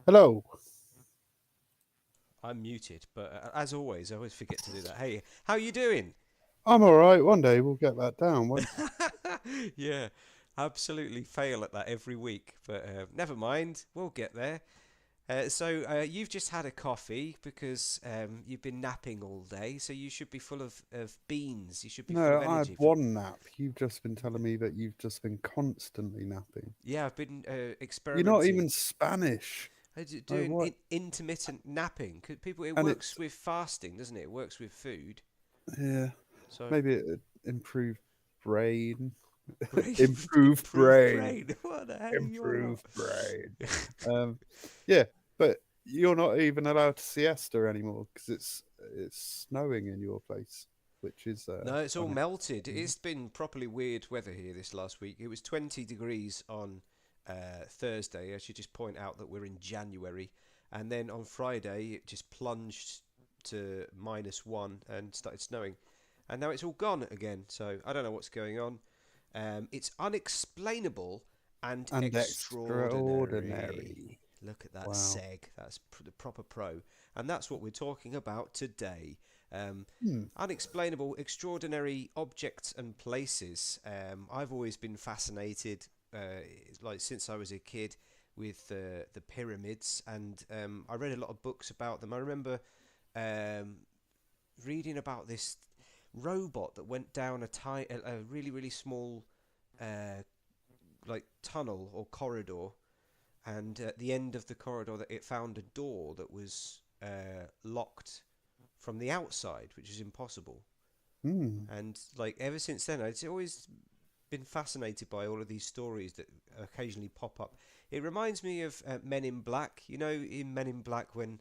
Hello. I'm muted, but as always, I always forget to do that. Hey, how you doing? I'm all right. One day we'll get that down. Yeah, absolutely fail at that every week, but never mind, we'll get there. So you've just had a coffee because you've been napping all day, so you should be full of beans. You should be full of No, I had energy for. one nap. You've just been telling me that you've just been constantly napping. Yeah, I've been You're not experimenting. even Spanish. Like Doing what? intermittent napping. 'Cause people, it And works it's with fasting, doesn't it? It works with food. yeah, So maybe it improved brain, brain, improved improved brain, brain. What the hell are you on about? improved brain. Um, yeah, but you're not even allowed to siesta anymore because it's snowing in your place, which is No, it's all melted. unexplainable. It's been properly weird weather here this last week. It was 20 degrees on Thursday. I should just point out that we're in January. And then on Friday, it just plunged to -1 and started snowing. And now it's all gone again. So I don't know what's going on. It's unexplainable and And extraordinary. extraordinary. Look at that Wow. seg. That's the proper pro. And that's what we're talking about today. Um, Hmm. Unexplainable, extraordinary objects and places. I've always been fascinated, like since I was a kid, with the pyramids, and I read a lot of books about them. I remember um, reading about this robot that went down a really really small uh, like tunnel or corridor, and at the end of the corridor, that it found a door that was locked from the outside, which is impossible. Hmm. And like ever since then, it's always been fascinated by all of these stories that occasionally pop up. It reminds me of Men in Black. You know, in Men in Black, when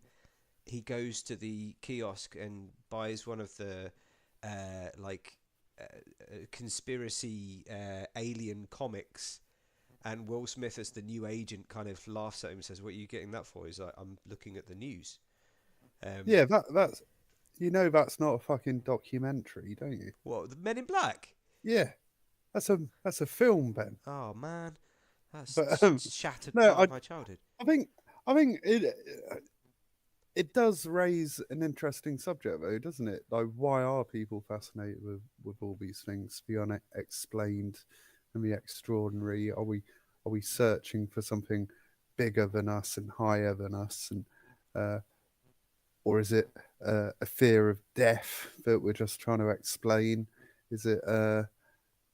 he goes to the kiosk and buys one of the like conspiracy alien comics, and Will Smith as the new agent kind of laughs at him and says, "What are you getting that for?" He's like, "I'm looking at the news." Um, Yeah, that's that's not a fucking documentary, don't you? what, the Men in Black? Yeah, that's a film, Ben. Oh man, that's But shattered no, part of my childhood. I think I think it does raise an interesting subject though, doesn't it? Like, why are people fascinated with all these things, the unexplained and the extraordinary? Are we searching for something bigger than us and higher than us, and uh, or is it a fear of death that we're just trying to explain? Is it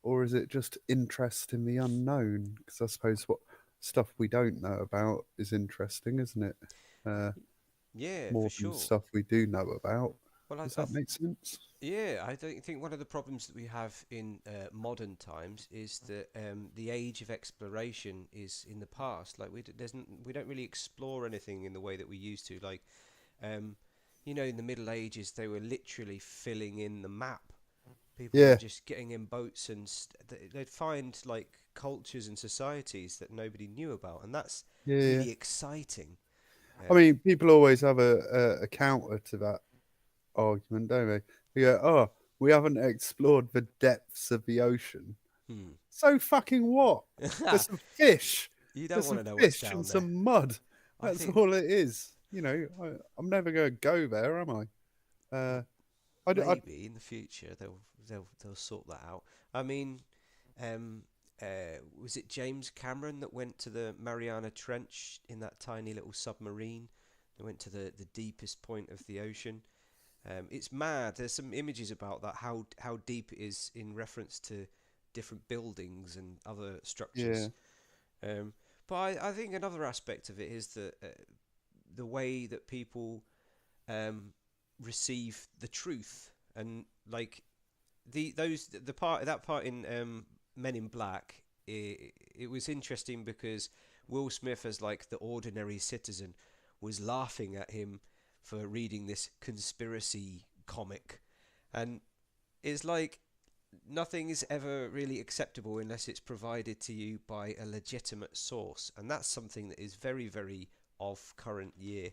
or is it just interest in the unknown? Because I suppose what stuff we don't know about is interesting, isn't it? Uh, Yeah, for More than sure. stuff we do know about. Well, Does that make sense? yeah, I don't think one of the problems that we have in modern times is that the age of exploration is in the past. Like we don't really explore anything in the way that we used to. Like, um, in the Middle Ages, they were literally filling in the map. People were Yeah, just getting in boats and they'd find like cultures and societies that nobody knew about, and that's yeah, yeah. really exciting. I Um, mean, people always have a counter to that argument, don't they? They go, "Oh, we haven't explored the depths of the ocean." hmm. So fucking what? There's some fish. You don't There's want some to know what's fish and down there. some mud. I That's think all it is. I'm never going to go there, am I? I maybe in the future they'll sort that out. I mean, um, was it James Cameron that went to the Mariana Trench in that tiny little submarine? They went to the deepest point of the ocean. It's mad. There's some images about that, how deep it is in reference to different buildings and other yeah, structures. Um, but I think another aspect of it is that the way that people um, receive the truth, and like the part that part in Men in Black, it was interesting because Will Smith as like the ordinary citizen was laughing at him for reading this conspiracy comic, and it's like nothing is ever really acceptable unless it's provided to you by a legitimate source, and that's something that is very very of current year.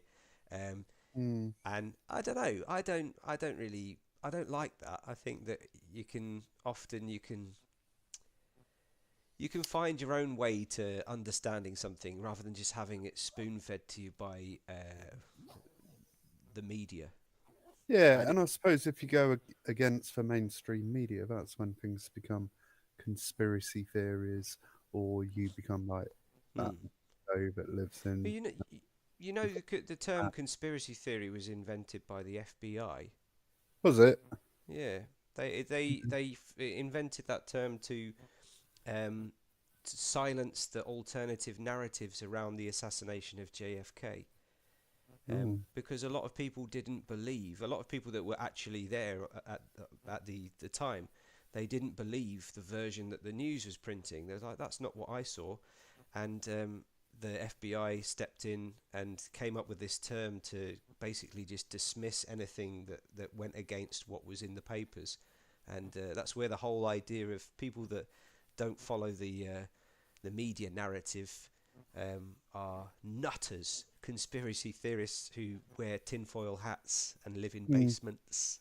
um, mm, and I don't know. I don't really. I don't like that. I think that you can find your own way to understanding something rather than just having it spoon fed to you by the media. Yeah, And and I suppose if you go against the mainstream media, that's when things become conspiracy theories, or you become like that hmm. show that lives But in. you know the term conspiracy theory was invented by the FBI. Was it? Yeah, invented that term um, to silence the alternative narratives around the assassination of JFK. Oh, Because a lot of people didn't believe, a lot of people that were actually there at the time, they didn't believe the version that the news was printing. They was like, that's not what I saw. And the FBI stepped in and came up with this term to basically just dismiss anything that went against what was in the papers. And that's where the whole idea of people that don't follow the media narrative are nutters, conspiracy theorists who wear tinfoil hats and live in mm. basements.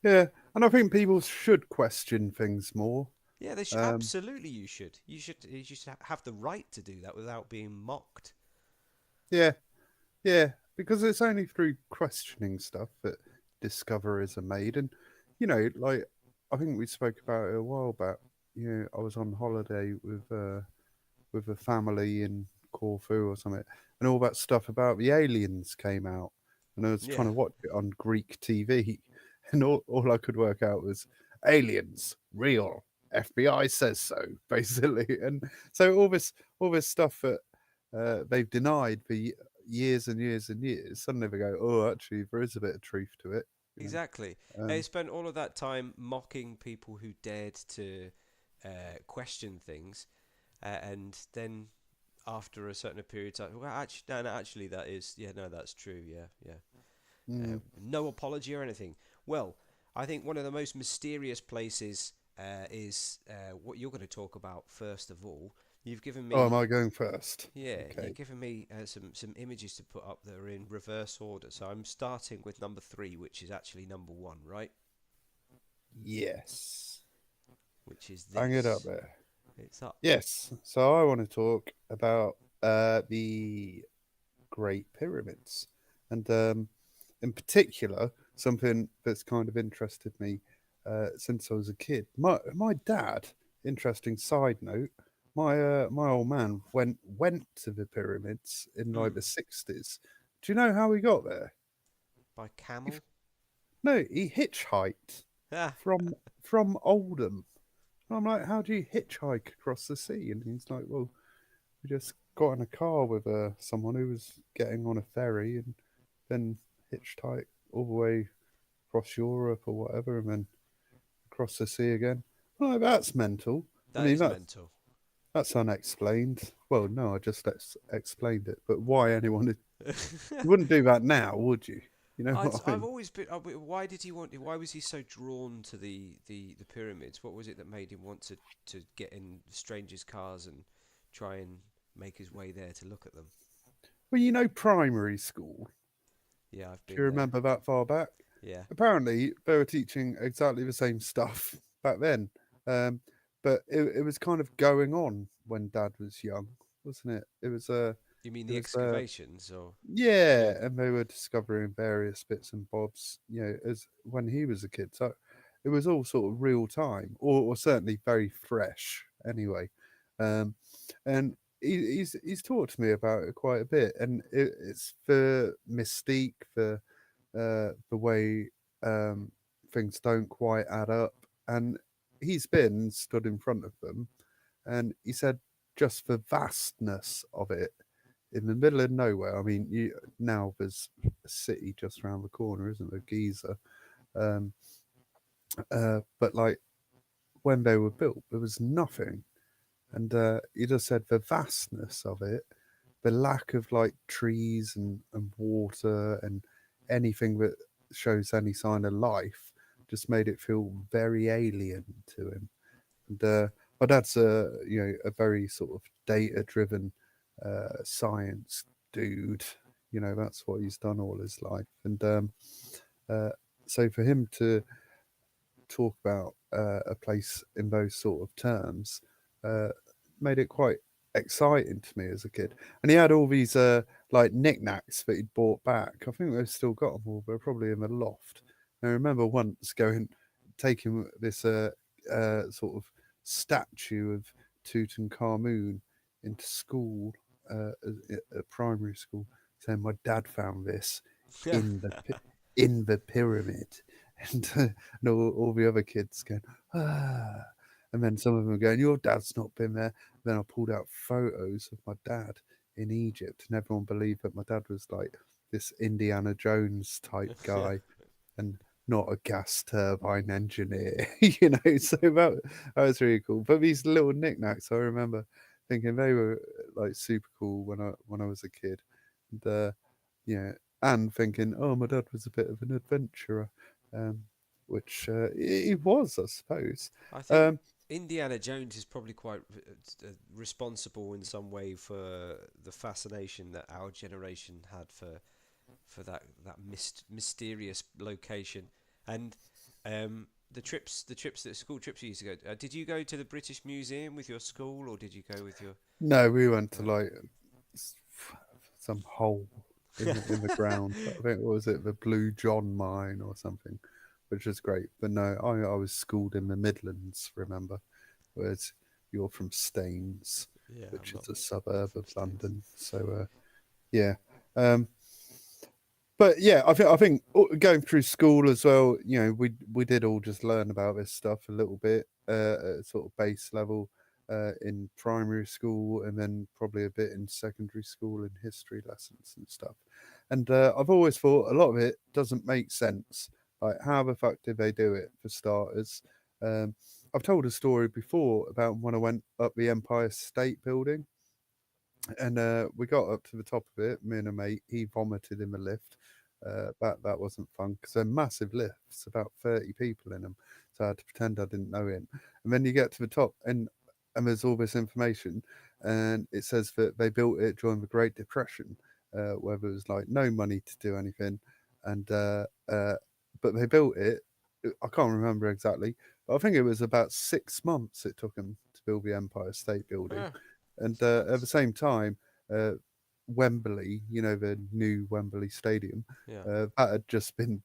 Yeah, and I think people should question things more. Yeah, they should, Um, absolutely. You should have the right to do that without being mocked. yeah, yeah, because it's only through questioning stuff that discoveries are made. And, like, I think we spoke about it a while back. I was on holiday with a family in Corfu or something, and all that stuff about the aliens came out. And I was trying Yeah, to watch it on Greek TV, and all I could work out was aliens, real. FBI says so, basically. And so all this stuff that they've denied for years and years and years, suddenly they go, oh, actually, there is a bit of truth to it. You exactly. know, They spent all of that time mocking people who dared to question things, and then after a certain period of time, well, actually, no, actually, that is, yeah, no, that's true, yeah, yeah. mm. No apology or anything. Well, I think one of the most mysterious places is what you're going to talk about first of all. You've given Oh, am me, I going first? yeah, Okay. you've given me some images to put up that are in reverse order. So I'm starting with number three, which is actually number one, right? Yes. Which is Hang it up this. there. It's up. Yes. So I want to talk about the Great Pyramids, and in particular, something that's kind of interested me since I was a kid. My dad. Interesting side note. My old man went to the pyramids in like Hmm. the 60s. Do you know how he got there? By He, camel. no, he hitchhiked Ah, from Oldham. And I'm like, how do you hitchhike across the sea? And he's like, well, we just got in a car with someone who was getting on a ferry and then hitchhiked all the way across Europe or whatever and then across the sea again. I'm like, that's mental. I that mean, is mental. that's unexplained. Well, no, I just explained it. But why anyone would, you wouldn't do that now, would you? You know what I I've mean? always been. Why did he want? Why was he so drawn to the pyramids? What was it that made him want to get in strangers' cars and try and make his way there to look at them? Well, primary school. Yeah, I've Do you been there. remember that far back? Yeah. Apparently, they were teaching exactly the same stuff back then. Um, but it was kind of going on when Dad was young, wasn't it? You mean It the was excavations, or? yeah, Yeah. and they were discovering various bits and bobs, as when he was a kid. So it was all sort of real time, or certainly very fresh anyway. Um, and he's talked to me about it quite a bit, and it's the mystique, the way things don't quite add up. And he's been stood in front of them, and he said just the vastness of it in the middle of nowhere. I mean, now there's a city just around the corner, isn't there, Giza? Um, but like when they were built, there was nothing, and he just said the vastness of it, the lack of like trees and water and anything that shows any sign of life just made it feel very alien to him. And my dad's a very sort of data driven science dude. That's what he's done all his life. And uh, so for him to talk about a place in those sort of terms uh, made it quite exciting to me as a kid. And he had all these like knickknacks that he'd bought back. I think they've still got them all. They're probably in the loft. And I remember once taking this sort of statue of Tutankhamun into school, at primary school, saying my dad found this in in the pyramid, and all the other kids going ah, and then some of them going, your dad's not been there. Then I pulled out photos of my dad in Egypt, and everyone believed that my dad was like this Indiana Jones type guy and not a gas turbine engineer, So that was really cool. But these little knickknacks, I remember thinking they were like super cool when I was a kid, and yeah, and thinking, oh, my dad was a bit of an adventurer, um, which he was, I suppose. I think Um, Indiana Jones is probably quite responsible in some way for the fascination that our generation had for that mysterious location. And the trips that school trips you used to go. Did you go to the British Museum with your school, or did you go with your? no, we went to Uh, like s- some hole in the ground. I think what was it, the Blue John mine or something, which was great. But no, I was schooled in the Midlands. Remember, whereas you're from Staines, yeah, I'm which not is a not suburb from of Staines. London. So yeah. Um, but yeah, I think going through school as well, we did all just learn about this stuff a little bit at sort of base level in primary school, and then probably a bit in secondary school in history lessons and stuff. And I've always thought a lot of it doesn't make sense. Like, how the fuck did they do it, for starters? Um, I've told a story before about when I went up the Empire State Building, and we got up to the top of it. Me and a mate, he vomited in the lift. That wasn't fun because they're massive lifts, about 30 people in them. So I had to pretend I didn't know him. And then you get to the top, and there's all this information, and it says that they built it during the Great Depression, where there was like no money to do anything, and but they built it. I can't remember exactly, but I think it was about 6 months it took them to build the Empire State Building. Ah, And at the same time, uh, Wembley, the new Wembley Stadium, yeah. that had just been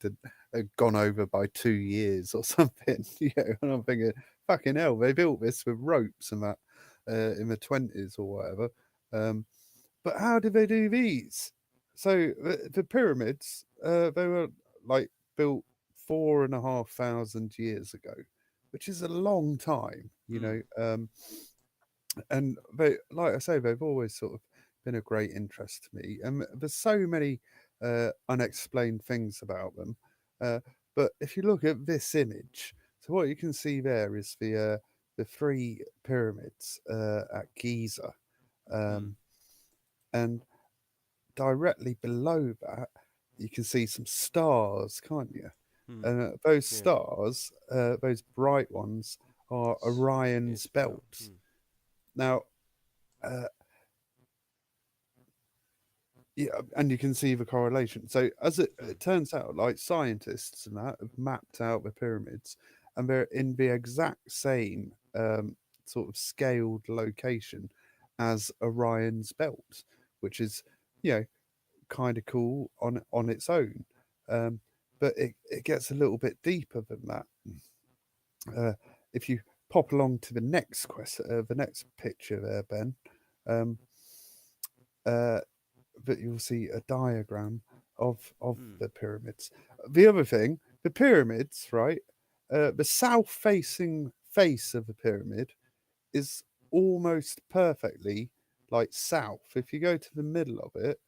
gone over by 2 years or something. And I'm thinking, fucking hell, they built this with ropes and that in the 20s or whatever. Um, but how did they do these? So the pyramids, they were like built 4,500 years ago, which is a long time, Mm, and they, like I say, they've always sort of been a great interest to me. And there's so many unexplained things about them. Uh, but if you look at this image, so what you can see there is the three pyramids at Giza, mm, um, and directly below that, you can see some stars, can't you? mm, And those yeah. stars, those bright ones, are Orion's Spirits belt. belt. Now, uh, yeah, and you can see the correlation. So as it turns out, like scientists and that have mapped out the pyramids, and they're in the exact same sort of scaled location as Orion's belt, which is, you know, kind of cool on its own. Um, but it gets a little bit deeper than that. Uh, if you pop along to the next picture there, Ben, um, uh, that you'll see a diagram of Mm, the pyramids. The other thing, the pyramids, right? The south facing face of the pyramid is almost perfectly like south. If you go to the middle of it,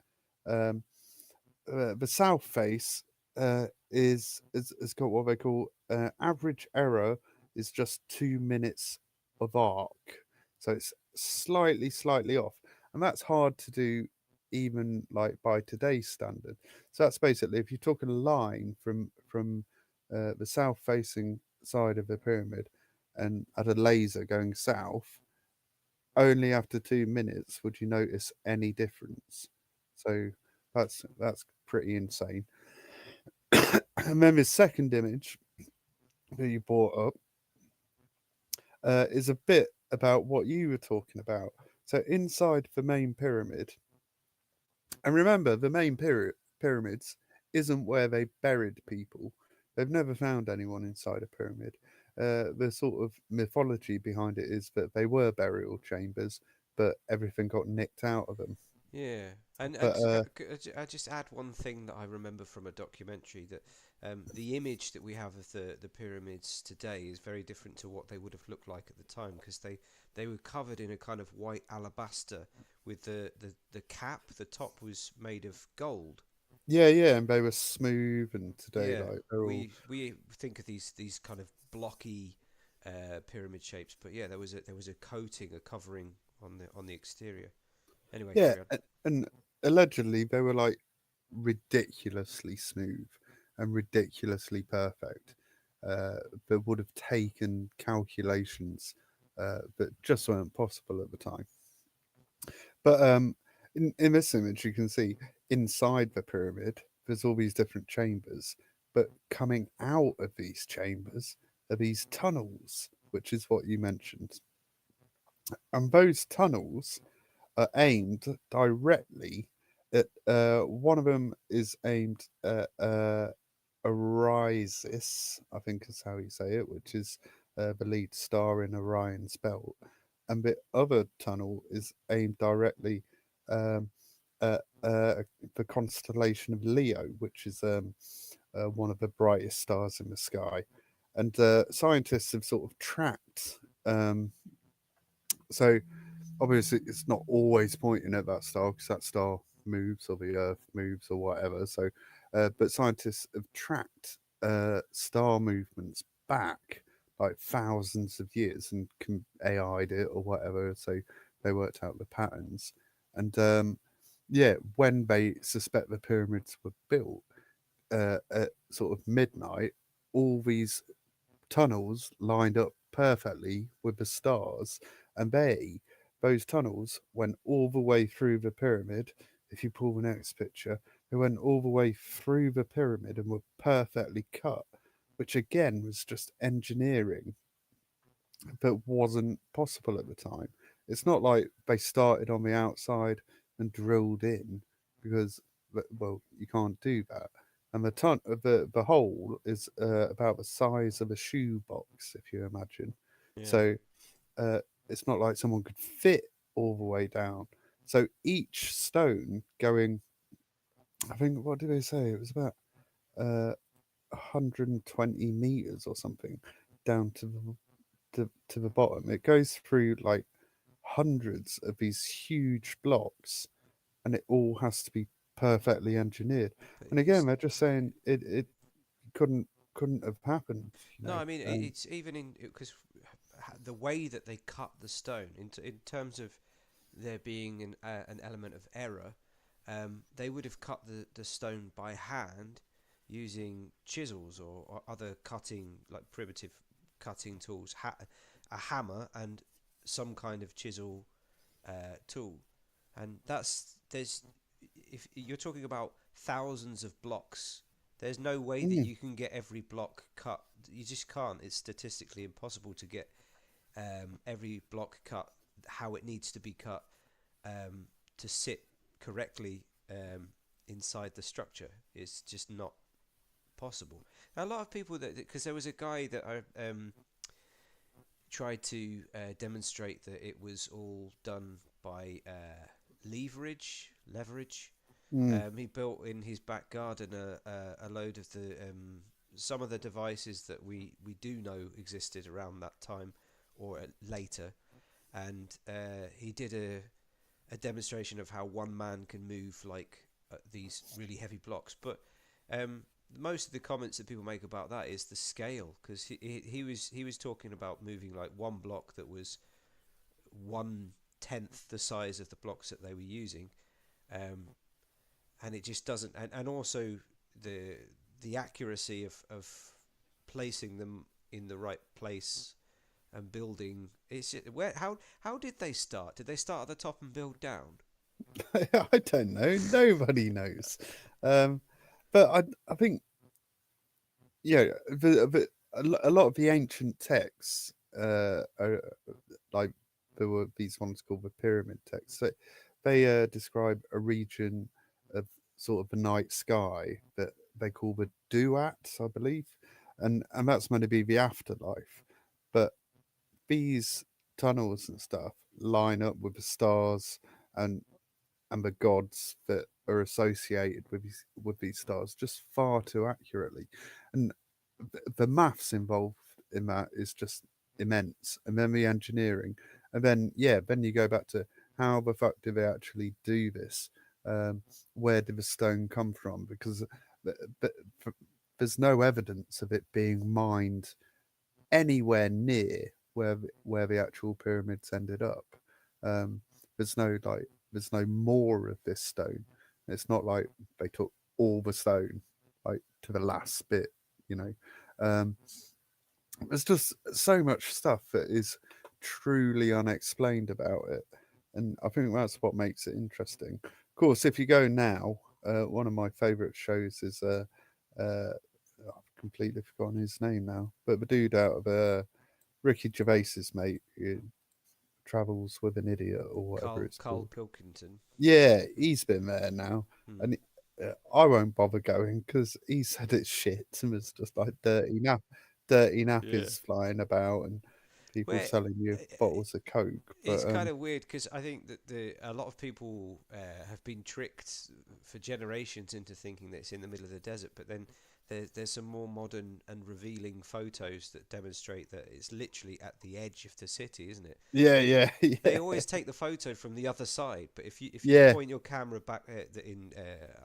um, the south face is got what they call average error is just 2 minutes of arc, so it's slightly off, and that's hard to do even like by today's standard. So that's basically, if you took a line from the south facing side of the pyramid and had a laser going south, only after 2 minutes would you notice any difference. So that's pretty insane. And then the second image, that you brought up is a bit about what you were talking about. So inside the main pyramid, and remember, the main pyramids isn't where they buried people. They've never found anyone inside a pyramid. The sort of mythology behind it is that they were burial chambers, but everything got nicked out of them. Yeah, and But I just add one thing that I remember from a documentary that the image that we have of the pyramids today is very different to what they would have looked like at the time because they were covered in a kind of white alabaster with the cap, the top was made of gold. yeah, yeah, and they were smooth, and today Yeah, like they're all we think of these kind of blocky pyramid shapes, but yeah, there was a coating, a covering on the exterior. Anyway, yeah, carry on. and allegedly they were like ridiculously smooth and ridiculously perfect. That would have taken calculations that just weren't possible at the time. But in this image, you can see inside the pyramid, there's all these different chambers, but coming out of these chambers are these tunnels, which is what you mentioned. And those tunnels are aimed directly at one of them is aimed at Orisis, I think is how you say it, which is the lead star in Orion's belt, and the other tunnel is aimed directly um, at the constellation of Leo, which is one of the brightest stars in the sky. And scientists have sort of tracked. So obviously, it's not always pointing at that star because that star moves or the Earth moves or whatever. So, but scientists have tracked star movements back like thousands of years and can AI'd it or whatever. So they worked out the patterns. And yeah, when they suspect the pyramids were built at sort of midnight, all these tunnels lined up perfectly with the stars, and those tunnels went all the way through the pyramid. If you pull the next picture, they went all the way through the pyramid and were perfectly cut, which again was just engineering that wasn't possible at the time. It's not like they started on the outside and drilled in because, well, you can't do that. And the hole is about the size of a shoebox, if you imagine. Yeah. So uh, it's not like someone could fit all the way down. So each stone going, I think, what did they say? It was about 120 meters or something down to the bottom. It goes through like hundreds of these huge blocks, and it all has to be perfectly engineered. But And again, they're just saying it couldn't couldn't have happened. You no, know, I mean it's even in because the way that they cut the stone in terms of there being an element of error, they would have cut the stone by hand using chisels or other cutting like primitive cutting tools, a hammer and some kind of chisel tool, and that's there's if you're talking about thousands of blocks, there's no way that mm, you can get every block cut. You just can't. It's statistically impossible to get every block cut how it needs to be cut to sit correctly inside the structure. It's just not possible. Now, a lot of people that because there was a guy that I tried to demonstrate that it was all done by leverage. mm, He built in his back garden a load of the some of the devices that we do know existed around that time or later, and he did a demonstration of how one man can move like these really heavy blocks. But most of the comments that people make about that is the scale, because he was talking about moving like one block that was 1/10 the size of the blocks that they were using, um, and it just doesn't. And also the the accuracy of placing them in the right place and building. It's where how did they start? Did they start at the top and build down? I don't know. Nobody knows. Um, but I think yeah, a lot of the ancient texts, are, like there were these ones called the pyramid texts. So they describe a region of sort of the night sky that they call the duats, I believe, and that's meant to be the afterlife. But these tunnels and stuff line up with the stars and and the gods that are associated with these stars just far too accurately, and the maths involved in that is just immense, and then the engineering, and then yeah, then you go back to how the fuck do they actually do this? Um, where did the stone come from? Because th- th- there's no evidence of it being mined anywhere near where the actual pyramids ended up. Um, there's no like there's no more of this stone. It's not like they took all the stone like to the last bit, you know. Um, there's just so much stuff that is truly unexplained about it, and I think that's what makes it interesting. Of course, if you go now, one of my favourite shows is I've completely forgotten his name now, but the dude out of Ricky Gervais's mate who travels with an idiot or whatever it's Carl called. Pilkington. Yeah, he's been there now, Hmm. and I won't bother going because he said it's shit and it's just like dirty Yeah. nappies flying about and people Where selling you bottles of coke. it's But kind of weird because I think that a lot of people have been tricked for generations into thinking that it's in the middle of the desert, but then there's some more modern and revealing photos that demonstrate that it's literally at the edge of the city, isn't it? yeah, They yeah, they yeah, always take the photo from the other side, but if you yeah, point your camera back in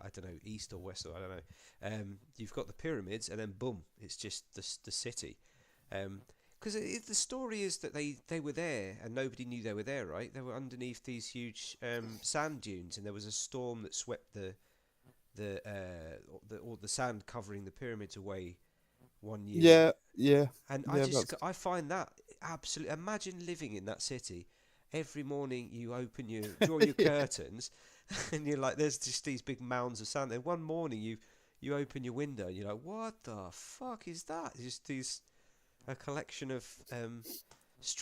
I don't know, east or west, or I don't know, you've got the pyramids, and then boom, it's just the city. Because the story is that they were there and nobody knew they were there, right? They were underneath these huge sand dunes, and there was a storm that swept all the sand covering the pyramids away one year. yeah, yeah, And yeah. That's I find that absolutely. Imagine living in that city. Every morning you draw your yeah. curtains, and you're like, there's just these big mounds of sand. Then one morning you open your window, and you're like, what the fuck is that? It's just these a collection of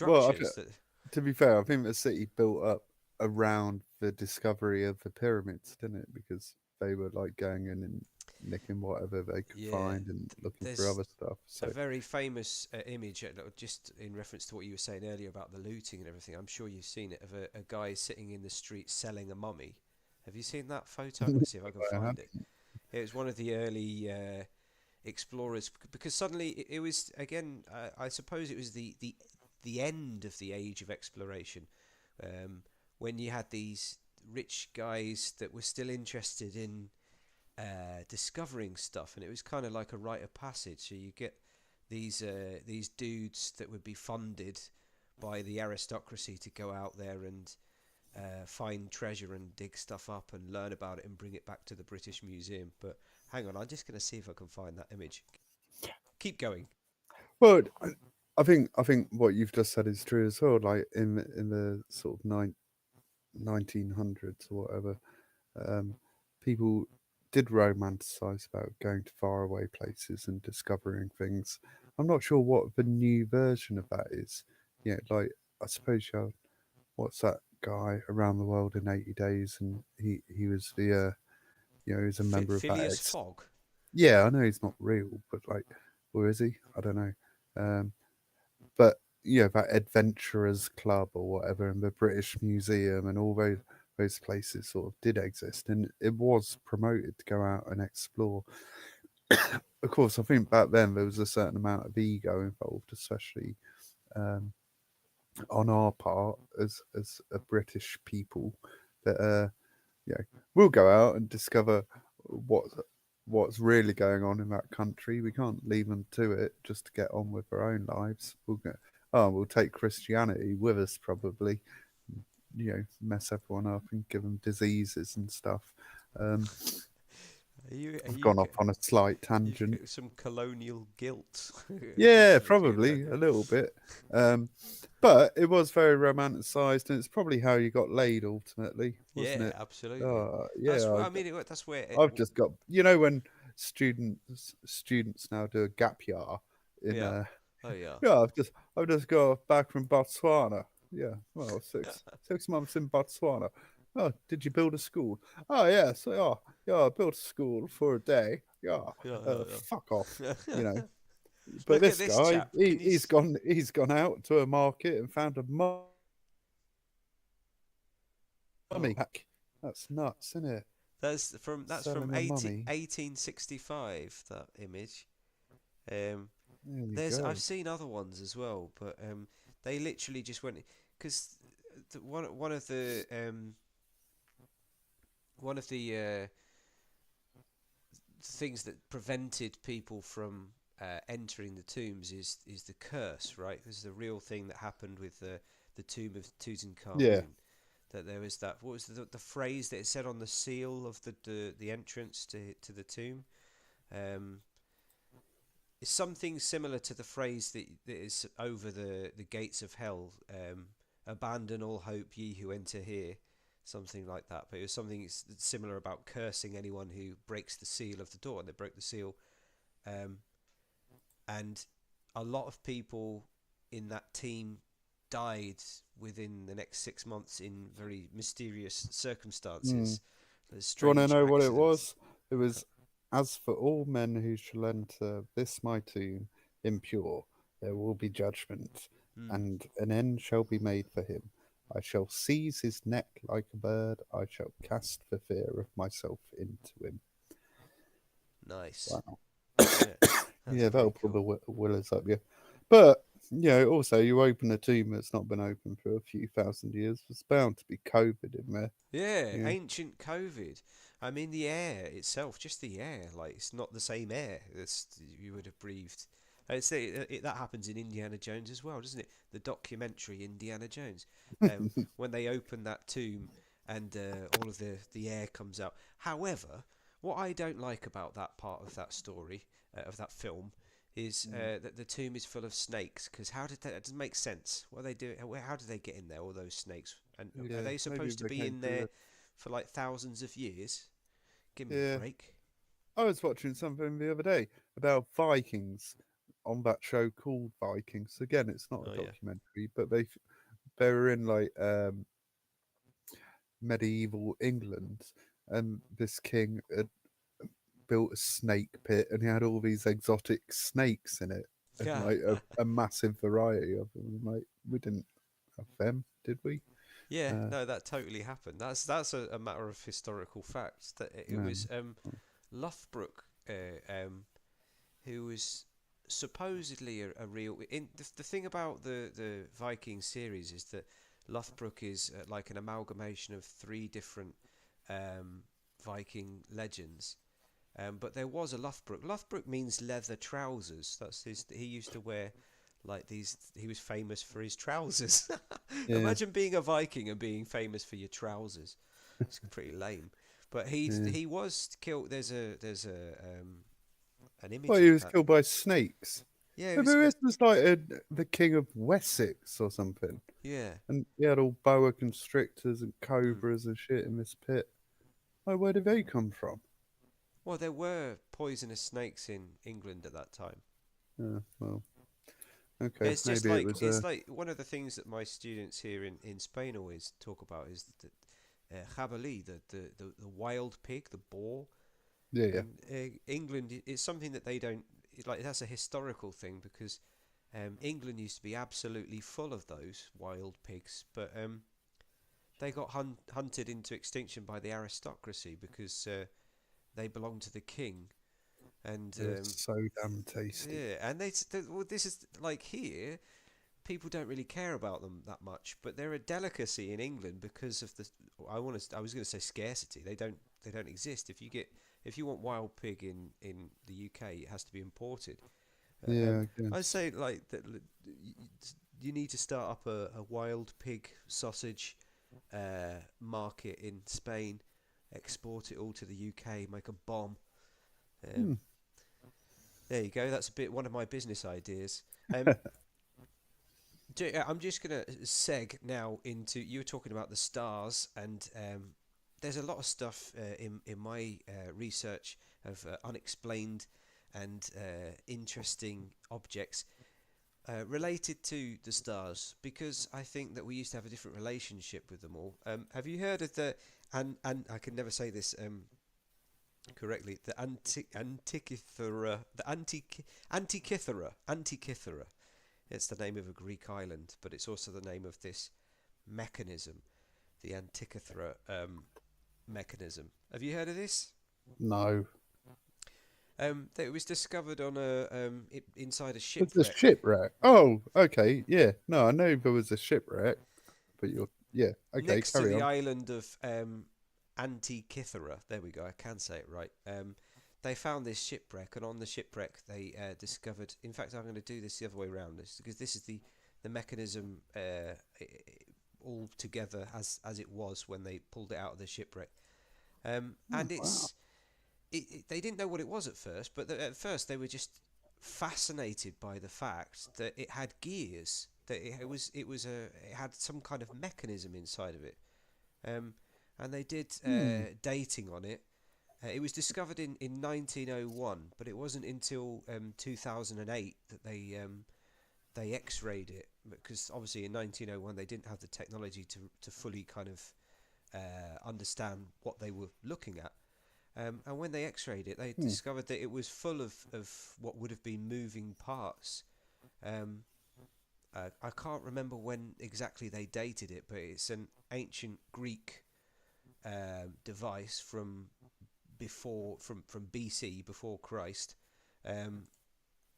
Well, structures that. to be fair, I think the city built up around the discovery of the pyramids, didn't it? Because they were like going in and nicking whatever they could Yeah, find and looking for there's other stuff. a So very famous image, just in reference to what you were saying earlier about the looting and everything. I'm sure you've seen it of a guy sitting in the street selling a mummy. Have you seen that photo? I'm going to see if I can I find have- it. It was one of the early explorers because suddenly it was again. I suppose it was the end of the age of exploration, um, when you had these rich guys that were still interested in discovering stuff, and it was kind of like a rite of passage. So you get these dudes that would be funded by the aristocracy to go out there and find treasure and dig stuff up and learn about it and bring it back to the British Museum. But hang on, I'm just going to see if I can find that image. Keep going. well, I think what you've just said is true as well. Like in the sort of 1900s or whatever, um, people did romanticize about going to faraway places and discovering things. I'm not sure what the new version of that is. Yeah, like I suppose you have, what's that guy around the world in 80 days, and he was the you know, he was a member of that Phileas ex. Fogg. Yeah, I know he's not real, but like, or is he? I don't know. But yeah, that adventurers club or whatever, and the British Museum and all those places sort of did exist, and it was promoted to go out and explore. Of course, I think back then there was a certain amount of ego involved, especially um, on our part as a British people, that yeah, we'll go out and discover what what's really going on in that country. We can't leave them to it just to get on with their own lives. We'll take Christianity with us probably, you know, mess everyone up and give them diseases and stuff. Um, Are I've you gone off on a slight you've tangent. got some colonial guilt Yeah, against you, don't probably you? a little bit. Um, but it was very romanticized, and it's probably how you got laid ultimately, wasn't Yeah, it? absolutely. Yeah, I mean, that's where I've just got, you know, when students now do a gap year in Yeah. Oh yeah. yeah, I've just got back from Botswana. Yeah, well, 6 months in Botswana. Oh, did you build a school? Oh yes, yeah, I built a school for a day. Yeah, Yeah, fuck off, yeah, you yeah. know. But Look at this this guy, chap. Can you? he's gone out to a market and found a mummy. Oh, That's nuts, isn't it? that's from Selling a 80, mummy. 1865. That image. Um, There you there's I've go. seen other ones as well, but they literally just went because one of the things that prevented people from entering the tombs is the curse, right? This is a real thing that happened with the tomb of Yeah, Tutankhamun. That there was that. What was the phrase that it said on the seal of the entrance to the tomb? Um, it's something similar to the phrase that is over the gates of hell. Abandon all hope, ye who enter here. Something like that. But it was something similar about cursing anyone who breaks the seal of the door, and they broke the seal. Um, and a lot of people in that team died within the next 6 months in very mysterious mm. circumstances. There's Do you want to strange know what it accidents. was? It was, as for all men who shall enter this my tomb impure, there will be judgment, Hmm, and an end shall be made for him. I shall seize his neck like a bird. I shall cast for fear of myself into him. nice. Wow. Yeah, that's Yeah, pretty that'll pull the cool. willows up you. But, also, you open a tomb that's not been open for a few thousand years. There's bound to be COVID in there. Yeah, Yeah. ancient COVID. I mean, the air itself, just the air, like it's not the same air as you would have breathed. That happens in Indiana Jones as well, doesn't it? The documentary Indiana Jones, when they open that tomb and all of the air comes out. However, what I don't like about that part of that story of that film is Mm. that the tomb is full of snakes. Because how did that? It doesn't make sense. What are they doing? How did they get in there? All those snakes, and are Yeah, they maybe supposed to they be came in through there the. for like thousands of years? Give me a Yeah. break. I was watching something the other day about Vikings on that show called Vikings. Again, it's not a Oh yeah. documentary, but they were in like medieval England, and this king had built a snake pit, and he had all these exotic snakes in it, and Yeah. like a massive variety of them. Like we didn't have them, did we? Yeah, Uh, no, that totally happened. That's a matter of historical facts. That it no. was Loughbrook who was supposedly a real. The thing about the Viking series is that Loughbrook is like an amalgamation of three different um, Viking legends. But there was a Loughbrook. Loughbrook means leather trousers. That's his. He used to wear like these. He was famous for his trousers. Yeah, Imagine being a Viking and being famous for your trousers. It's pretty lame. But yeah. he was killed. There's an image Well, he of was that. killed by snakes. Yeah, it Maybe was. this was like the king of Wessex or something. Yeah. And he had all boa constrictors and Mm. cobras and shit in this pit. Like, where did they come from? Well, there were poisonous snakes in England at that time. Yeah, well, okay, It's just maybe it like was it's like one of the things that my students here in Spain always talk about is that jabalí, the wild pig, the boar, yeah, yeah, and England it's something that they don't like. That's a historical thing because England used to be absolutely full of those wild pigs, but they got hunted into extinction by the aristocracy because they belonged to the king, and they're so damn tasty. yeah, and well, this is like here. People don't really care about them that much, but they're a delicacy in England because of the. I was going to say scarcity. They don't exist. If you want wild pig in the UK, it has to be imported. Yeah, I I'd guess. say like that. You need to start up a wild pig sausage market in Spain, export it all to the UK, make a bomb. Hmm. Um, there you go. That's a bit one of my business ideas. Um, I'm just gonna seg now into you were talking about the stars, and there's a lot of stuff in my research of unexplained and interesting objects related to the stars, because I think that we used to have a different relationship with them all. Have you heard of the and I can never say this correctly? The Antikythera, Antikythera. It's the name of a Greek island, but it's also the name of this mechanism, the Antikythera mechanism. Have you heard of this? No. That it was discovered on inside a It's a shipwreck. shipwreck. Oh, okay. Yeah. No, I know there was a shipwreck, but you're yeah. Okay, Next to carry the on. island of Antikythera. There we go. I can say it right. They found this shipwreck, and on the shipwreck they discovered. In fact, I'm going to do this the other way around, this because this is the mechanism all together as it was when they pulled it out of the shipwreck. Oh, And wow. they didn't know what it was at first, but at first they were just fascinated by the fact that it had gears, that it had some kind of mechanism inside of it. Um, and they did Hmm. dating on it. It was discovered in 1901, but it wasn't until 2008 that they X-rayed it, because obviously in 1901 they didn't have the technology to fully kind of understand what they were looking at. And when they X-rayed it, they Hmm. discovered that it was full of what would have been moving parts. Um, I can't remember when exactly they dated it, but it's an ancient Greek device from BC, before Christ, um,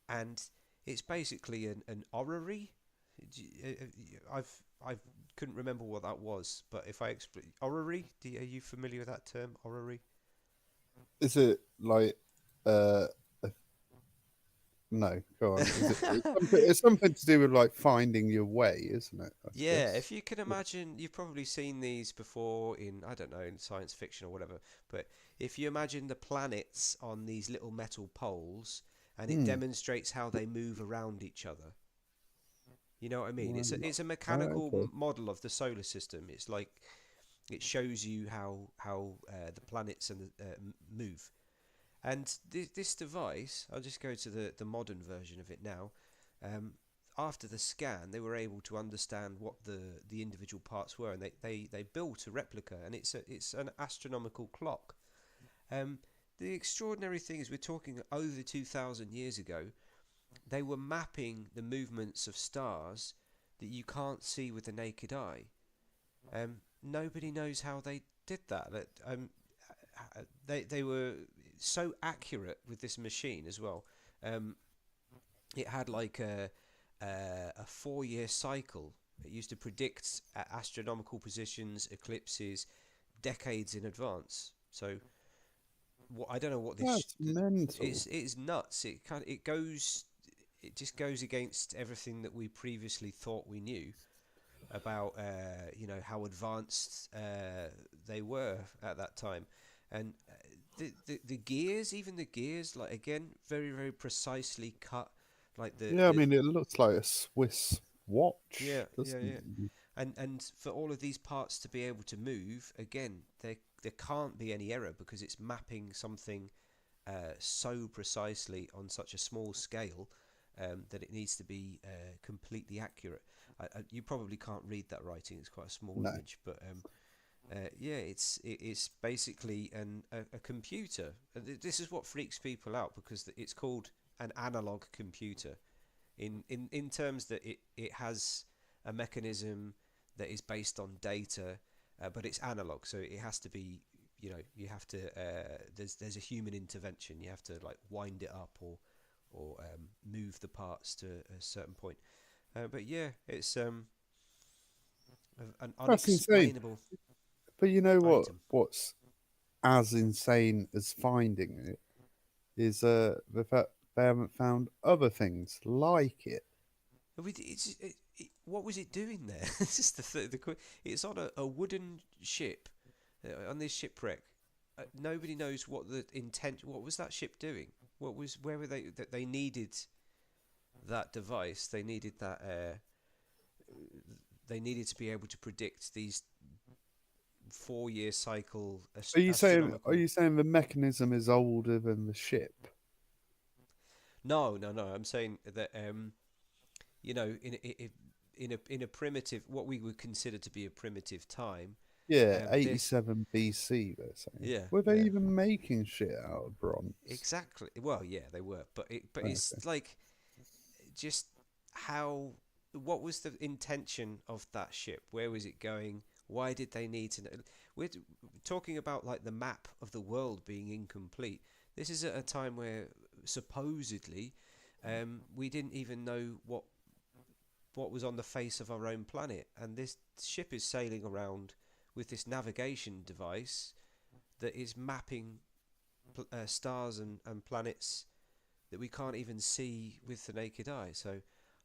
and it's basically an orrery. I've I couldn't remember what that was, but if I explain orrery, are you familiar with that term, orrery? Is it like uh no, go on. Is it it's something to do with like finding your way, isn't it? I Yeah, guess. if you can imagine, you've probably seen these before in, I don't know, in science fiction or whatever, but if you imagine the planets on these little metal poles and it Hmm. demonstrates how they move around each other. You know what I mean? Well, It's a mechanical okay. model of the solar system. It's like it shows you how the planets and move. And this device, I'll just go to the modern version of it now. Um, After the scan, they were able to understand what the individual parts were, and they built a replica, and it's an astronomical clock. Um, the extraordinary thing is, we're talking over 2,000 years ago. They were mapping the movements of stars that you can't see with the naked eye. Nobody knows how they did that. They were so accurate with this machine as well. Um, it had like a 4 year cycle. It used to predict astronomical positions, eclipses, decades in advance. So what I don't know what this That's mental. it's nuts. It just goes against everything that we previously thought we knew about how advanced they were at that time, and the gears, even the gears, like again, very very precisely cut, like Yeah, I the mean it looks like a Swiss watch, yeah, yeah, doesn't yeah, it? and for all of these parts to be able to move again, there can't be any error, because it's mapping something so precisely on such a small scale, that it needs to be completely accurate. You probably can't read that writing; it's quite a small No. image, but yeah, it's basically a computer. This is what freaks people out, because it's called an analog computer, in terms that it has a mechanism that is based on data, but it's analog, so it has to be, you have to there's a human intervention. You have to like wind it up, or move the parts to a certain point. But yeah, it's an That's insane. unexplainable But you know what? item. What's as insane as finding it is the fact they haven't found other things like it. What was it doing there? This is it's on a wooden ship, on this shipwreck. Nobody knows what the intent. What was that ship doing? Where were they? That they needed that device. They needed that. They needed to be able to predict these 4 year cycle Are you saying astronomical. the mechanism is older than the ship? No, no, no. I'm saying that you know, in a primitive, what we would consider to be a primitive time, Yeah, this, 87 BC, they're saying. yeah, Were they yeah, even making shit out of bronze? exactly. Well, yeah, they were, but it's Okay. like just how, what was the intention of that ship? Where was it going? Why did they need to know? We're talking about like the map of the world being incomplete. This is at a time where supposedly we didn't even know what was on the face of our own planet, and this ship is sailing around with this navigation device that is mapping stars and planets that we can't even see with the naked eye. So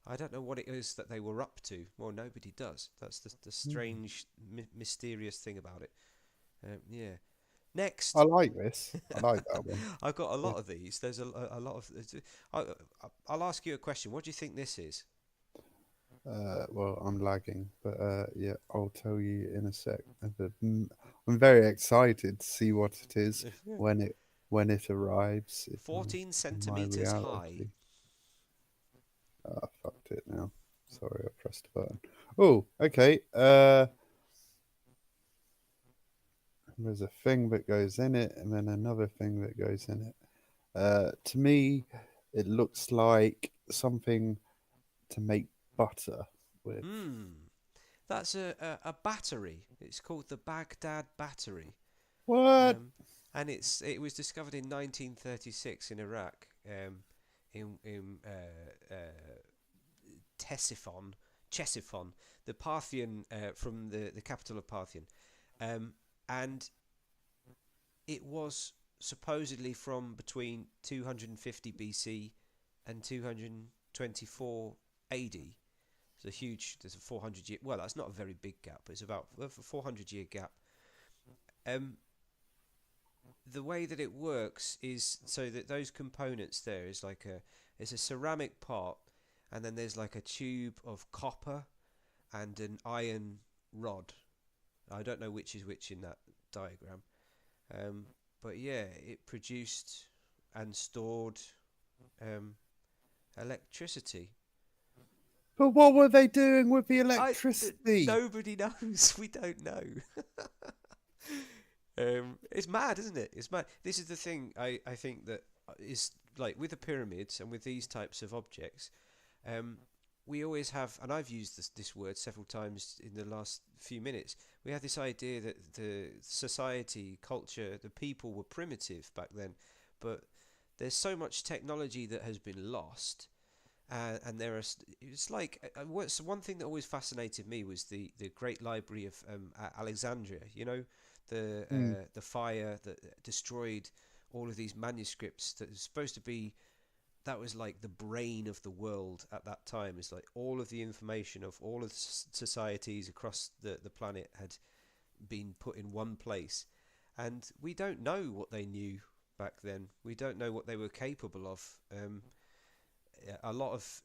I don't know what it is that they were up to. Well, nobody does. That's the Hmm. strange, mysterious thing about it. Yeah. I Next, like this. I like that one. I've got a Yeah. lot of these. There's a lot of. I, I'll ask you a question. What do you think this is? Well, I'm lagging, but yeah, I'll tell you in a sec. I'm very excited to see what it is when it arrives 14 in my centimeters high. reality. I fucked it now. Sorry, I pressed a button. Oh, okay. There's a thing that goes in it, and then another thing that goes in it. To me, it looks like something to make butter with. Hmm. That's a battery. It's called the Baghdad battery. What? Um, and it was discovered in 1936 in Iraq, in Ctesiphon, Ctesiphon, the Parthian from the capital of Parthian, um, and it was supposedly from between 250 BC and 224 AD. It's a huge. There's a 400 year. Well, that's not a very big gap. It's about a 400-year gap. Um, the way that it works is so that those components there is like a, it's a ceramic pot, and then there's like a tube of copper and an iron rod. I don't know which is which in that diagram. Um, but yeah, it produced and stored um, electricity. But what were they doing with the electricity? Nobody knows. We don't know. It's mad, isn't it? It's mad. This is the thing I think that is like with the pyramids and with these types of objects. Um, we always have, and I've used this word several times in the last few minutes. We have this idea that the society, culture, the people were primitive back then, but there's so much technology that has been lost, and there are. It's like what's one thing that always fascinated me was the Great Library of Alexandria. You know, Hmm. the fire that destroyed all of these manuscripts that was supposed to be, that was like the brain of the world at that time. It's like all of the information of all of the societies across the planet had been put in one place, and we don't know what they knew back then. We don't know what they were capable of. A lot of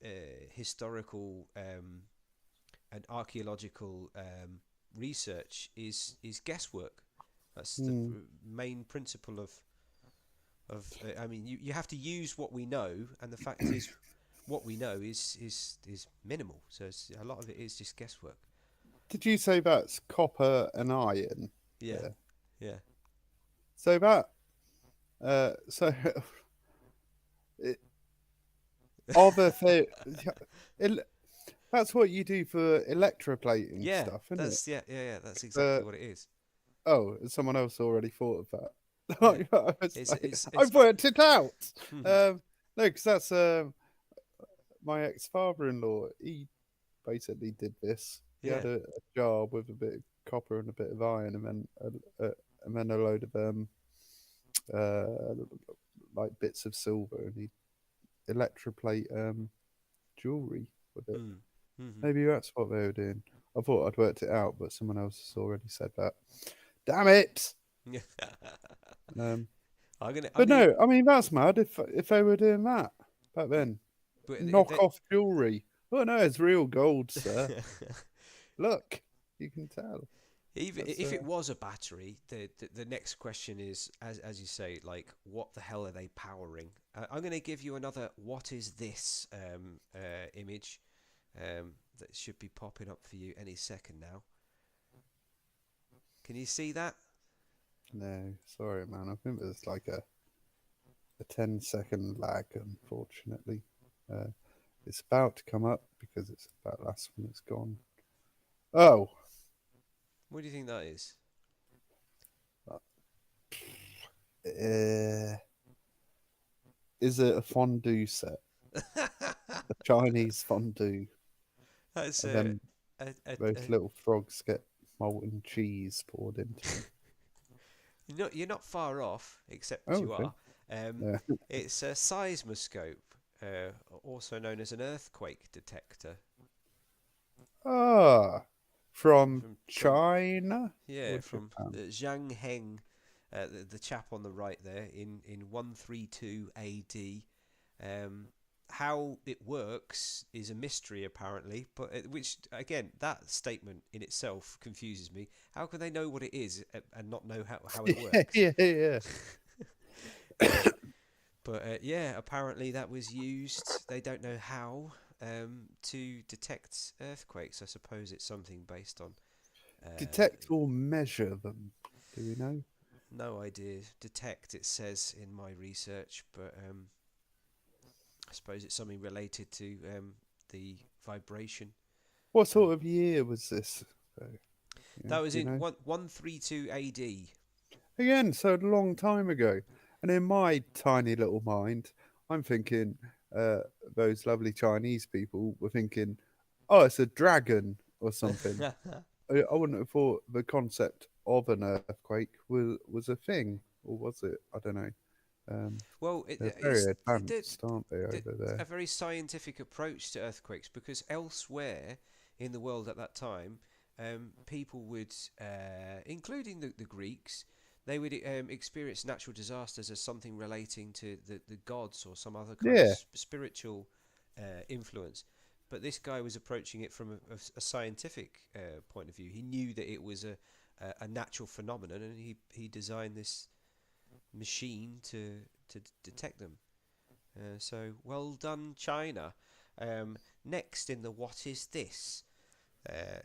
historical and archaeological research is guesswork. That's the Hmm. main principle of. I mean, you have to use what we know, and the fact is, what we know is minimal. So a lot of it is just guesswork. Did you say that's copper and iron Yeah, there? yeah, So that so it, other thing, that's what you do for electroplating yeah. stuff, isn't it? Yeah. That's Uh, exactly what it is. oh, someone else already thought of that. Yeah, I was it's like, it's I've it's. worked it out. Mhm. No, because that's my ex-father-in-law. He basically did this. He Yeah. had a jar with a bit of copper and a bit of iron, and then a load of uh, like bits of silver, and he electroplate jewelry with it. Mm. Mhm. Maybe that's what they were doing. I thought I'd worked it out, but someone else has already said that. Damn it! Yeah. Um, I'm but gonna. no, I mean that's mad. If they were doing that back then, But knock off jewelry. Oh no, it's real gold, sir. Look, you can tell. Even That's if it was a battery, the next question is, as you say, like, what the hell are they powering? I'm going to give you another "what is this" image that should be popping up for you any second now. Can you see that? no, sorry, man. I think there's like a 10-second lag, unfortunately. Uh, it's about to come up because it's about last one that's gone. Oh, What do you think that is? uh, is it a fondue set? A Chinese fondue, That's and then a, a, those a little frogs get molten cheese poured into them. you're not far off, except Oh, you okay. are. Um, Yeah. it's a seismoscope, also known as an earthquake detector. Ah, from From China Yeah, or from Japan? Zhang Heng, the chap on the right there in 132 AD. Um, how it works is a mystery apparently, but which again, that statement in itself confuses me. How can they know what it is and not know how it Yeah, works? yeah, yeah. Uh, but yeah, apparently that was used. They don't know how to detect earthquakes. I suppose it's something based on uh, Detect or measure them. Do we know? no idea. Detect, it says in my research, but I suppose it's something related to the vibration. What Um, sort of year was this? Though? Yeah, that was do you in know? 132 AD. Again, so a long time ago. And in my tiny little mind, I'm thinking uh, those lovely Chinese people were thinking, oh, it's a dragon or something. I wouldn't have thought the concept of an earthquake was a thing, or was it? I don't know. Um, Well, they're it's very advanced, aren't they, over a there? very scientific approach to earthquakes because elsewhere in the world at that time, people would, including the Greeks, they would experience natural disasters as something relating to the gods or some other kind of Yeah, spiritual influence. But this guy was approaching it from a scientific point of view. He knew that it was a natural phenomenon, and he designed this machine to detect them. So well done, China. Next in the what is this? Uh,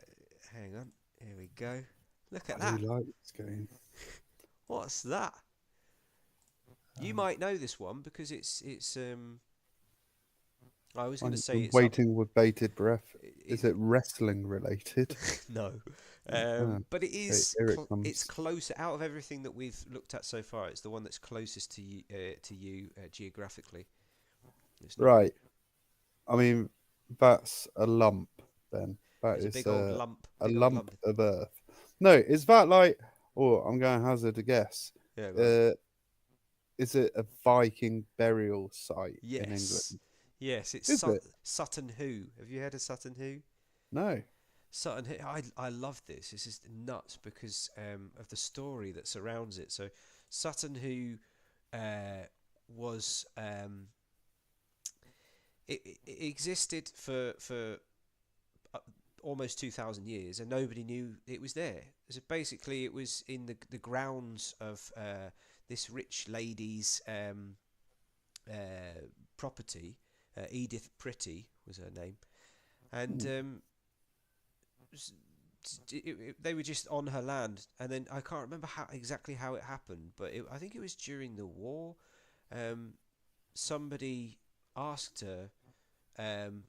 Hang on, here we go. Look at I do that. like this game. What's that? You Um, might know this one because it's. I was going to say I'm it's up. waiting with bated breath. Is it It, wrestling related? no, Ah, but it okay, is. here it It's comes. closer out of everything that we've looked at so far. It's the one that's closest to you geographically. It's not. Right. I mean, that's a lump then. That It's a is big old lump. a Big old lump lump. of earth. No, is that like, oh, I'm going to hazard a guess. Yeah, go on. Uh, is it a Viking burial site in Yes. England? Yes, it's Is it? Sutton Hoo. Have you heard of Sutton Hoo? No. Sutton Hoo. I love this. This is nuts because of the story that surrounds it. So Sutton Hoo was it existed for uh, almost 2,000 years, and nobody knew it was there. So basically, it was in the grounds of this rich lady's property. Edith Pretty was her name, and Hmm. they were just on her land. And then I can't remember exactly how it happened, but I think it was during the war. Um, Somebody asked her, um,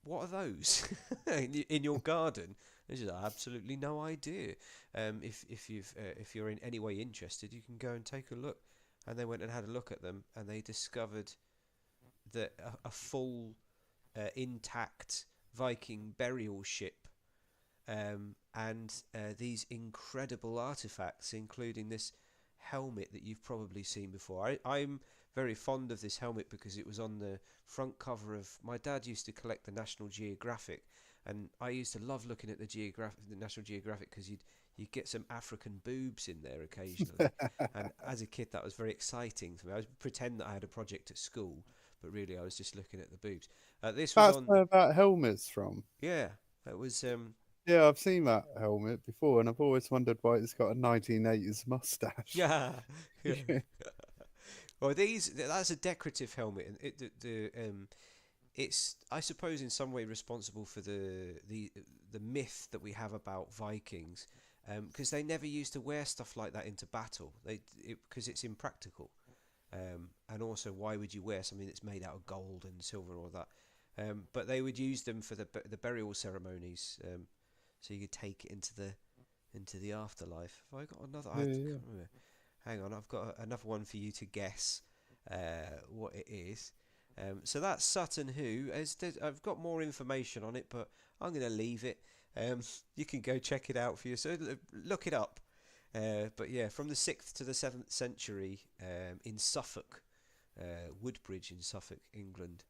"What are those in your garden?" And she said, "Absolutely no idea. If you're in any way interested, you can go and take a look." And they went and had a look at them, and they discovered that a full, intact Viking burial ship, and these incredible artifacts, including this helmet that you've probably seen before. I'm very fond of this helmet because it was on the front cover of my dad used to collect the National Geographic, and I used to love looking at the National Geographic because you'd get some African boobs in there occasionally, and as a kid that was very exciting for me. I would pretend that I had a project at school, but really I was just looking at the boobs. This was That's on, where that helmet's from. yeah, that was. Yeah, I've seen that helmet before, and I've always wondered why it's got a 1980s mustache. Yeah, yeah. Well, that's a decorative helmet, and it's, I suppose, in some way responsible for the myth that we have about Vikings, because they never used to wear stuff like that into battle. Because it's impractical, and also why would you wear something that's made out of gold and silver or that? But they would use them for the burial ceremonies, so you could take it into the afterlife. Have I got another? I Yeah, can't yeah. remember. Hang on, I've got another one for you to guess what it is. So that's Sutton Hoo. I've got more information on it, but I'm going to leave it. You can go check it out for you. So look it up. But yeah, from the 6th to the 7th century in Suffolk, Woodbridge in Suffolk, England.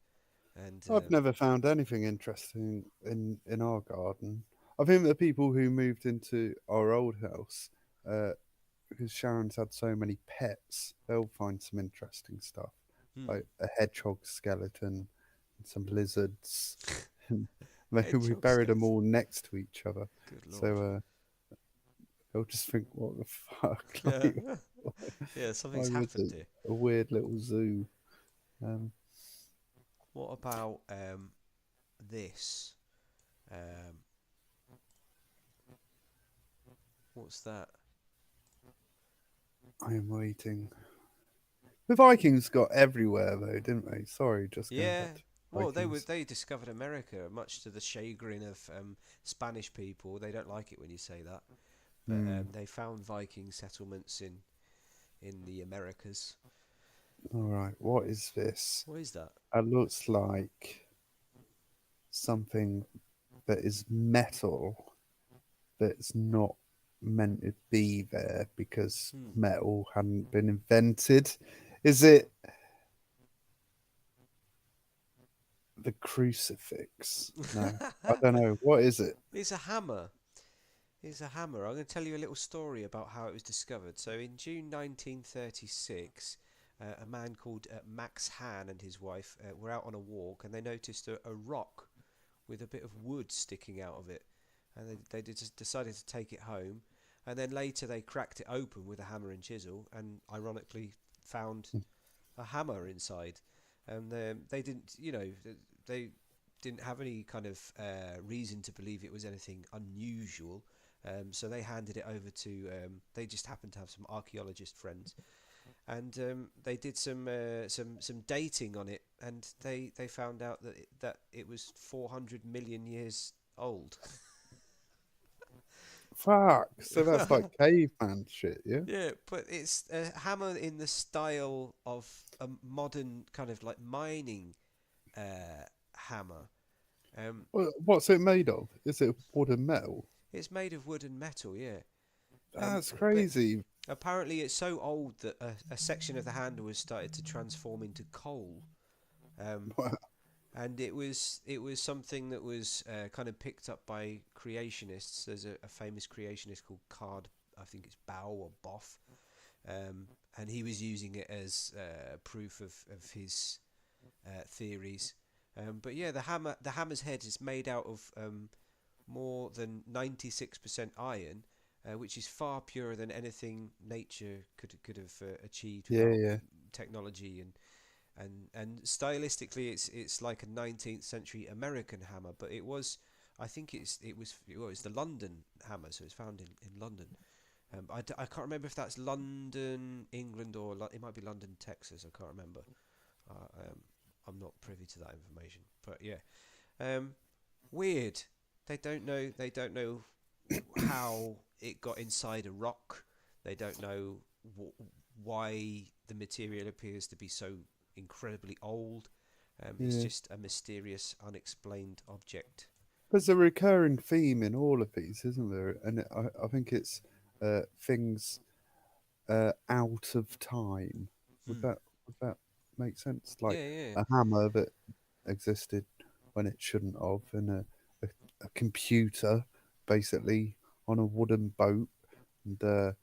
And I've never found anything interesting in our garden. I think the people who moved into our old house, uh, because Sharon's had so many pets, they'll find some interesting stuff, hmm, like a hedgehog skeleton, and some lizards. And maybe we hedgehog buried them skeleton. all next to each other, Good lord. so they'll just think, "What the fuck?" Yeah, Like, yeah, why something's was happened it here. a weird little zoo? Um, What about this? Um, what's that? I am waiting. The Vikings got everywhere though, didn't they? Sorry, just going Yeah. back to Well, Vikings. they discovered America, much to the chagrin of Spanish people. They don't like it when you say that, but Hmm. they found Viking settlements in the Americas. All right, what is this? What is that? It looks like something that is metal that's not meant to be there because Hmm. metal hadn't been invented. Is it the crucifix? No, I don't know. What is it? It's a hammer. It's a hammer. I'm going to tell you a little story about how it was discovered. So, in June 1936, a man called Max Hahn and his wife were out on a walk, and they noticed a rock with a bit of wood sticking out of it, and just decided to take it home. And then later they cracked it open with a hammer and chisel, and ironically found a hammer inside. And they didn't, they didn't have any kind of reason to believe it was anything unusual. So they handed it over to. They just happened to have some archaeologist friends, and they did some dating on it, and they found out that it was 400 million years old. Fuck. So that's like caveman shit, yeah? Yeah, but it's a hammer in the style of a modern kind of like mining hammer. Um, What's it made of? Is it wood and metal? it's made of wood and metal, yeah. That's But crazy. apparently it's so old that a section of the handle has started to transform into coal. Um, and it was something that was kind of picked up by creationists. There's a famous creationist called Card, I think it's Bow or Boff, um, and he was using it as proof of his theories. But yeah, the hammer's head is made out of more than 96% iron, which is far purer than anything nature could have achieved Yeah, without yeah. technology and stylistically it's like a 19th century American hammer, but I think it was the London hammer, so it's found in London. I can't remember if that's London, England, or it might be London, Texas. I can't remember. Um, I'm not privy to that information, but yeah, um, weird. They don't know how it got inside a rock. They don't know why the material appears to be so incredibly old. It's Yeah. just a mysterious, unexplained object. There's a recurring theme in all of these, isn't there? And I think it's things out of time. Would Hmm. that make sense? Like Yeah, yeah. a hammer that existed when it shouldn't have, and a, a computer basically on a wooden boat, and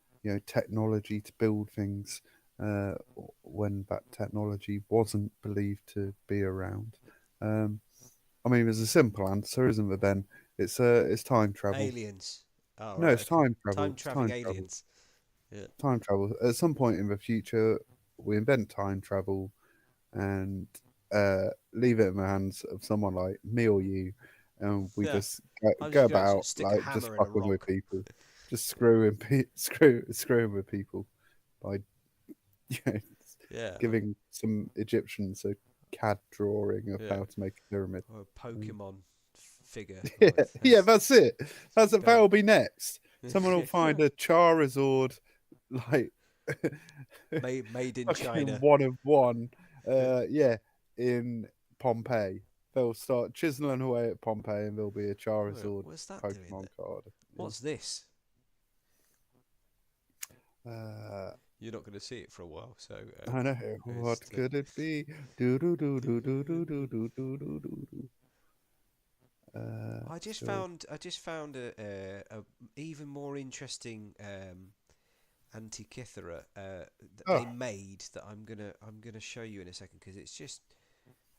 technology to build things uh, when that technology wasn't believed to be around. Um, I mean, there's a simple answer, isn't there? Then It's time travel. Aliens. Oh No, right, it's okay. time travel. Time It's traveling time travel. aliens. Yeah. Time travel. At some point in the future, we invent time travel and leave it in the hands of someone like me or you, and we Yeah. just I'm go just gonna about stick a like just hammer in a fucking with rock. people, just screwing with people by you know, Yeah. giving some Egyptians a CAD drawing of Yeah. how to make a pyramid. Or a Mm. Pokemon figure. Yeah, Like yeah, that's that's it. be That'll better. be next. Someone will find a Charizard like Made in fucking China. one of one. Yeah, in Pompeii. They'll start chiseling away at Pompeii, and there'll be a Oh, Charizard what's that doing Pokemon there? card. What's this? Uh, You're not going to see it for a while, so I know. it's What could it be? Do do do do do do do do do do do. Do. So I just found a even more interesting Antikythera that they oh, made that I'm gonna show you in a second because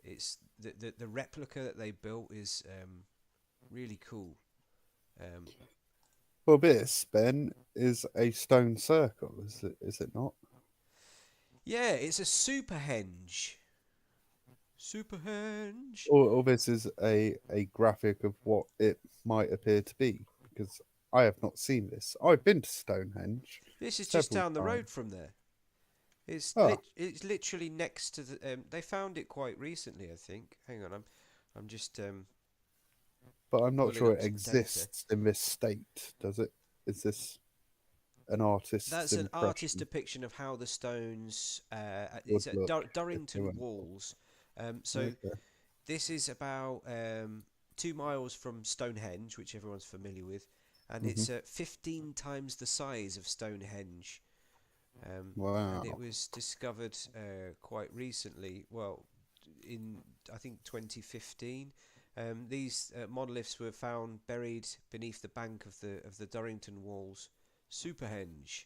it's the replica that they built is really cool. Um, well, this Ben is a stone circle, is it? Is it not? yeah, it's a super henge. Super henge. Or this is a graphic of what it might appear to be? Because I have not seen this. I've been to Stonehenge This is just several down the times. road from there. Ah, It's literally next to the. They found it quite recently, I think. Hang on, I'm just but I'm not pulling sure up it some data. exists in this state, does it? Is this an artist's That's an artist impression? depiction of how the stones. Would It's at look if they Durrington went up. Walls. So Okay. this is about 2 miles from Stonehenge, which everyone's familiar with, and Hmm. it's 15 times the size of Stonehenge. And it Wow. was discovered quite recently. Well, in I think 2015. These monoliths were found buried beneath the bank of the Durrington Walls, Superhenge.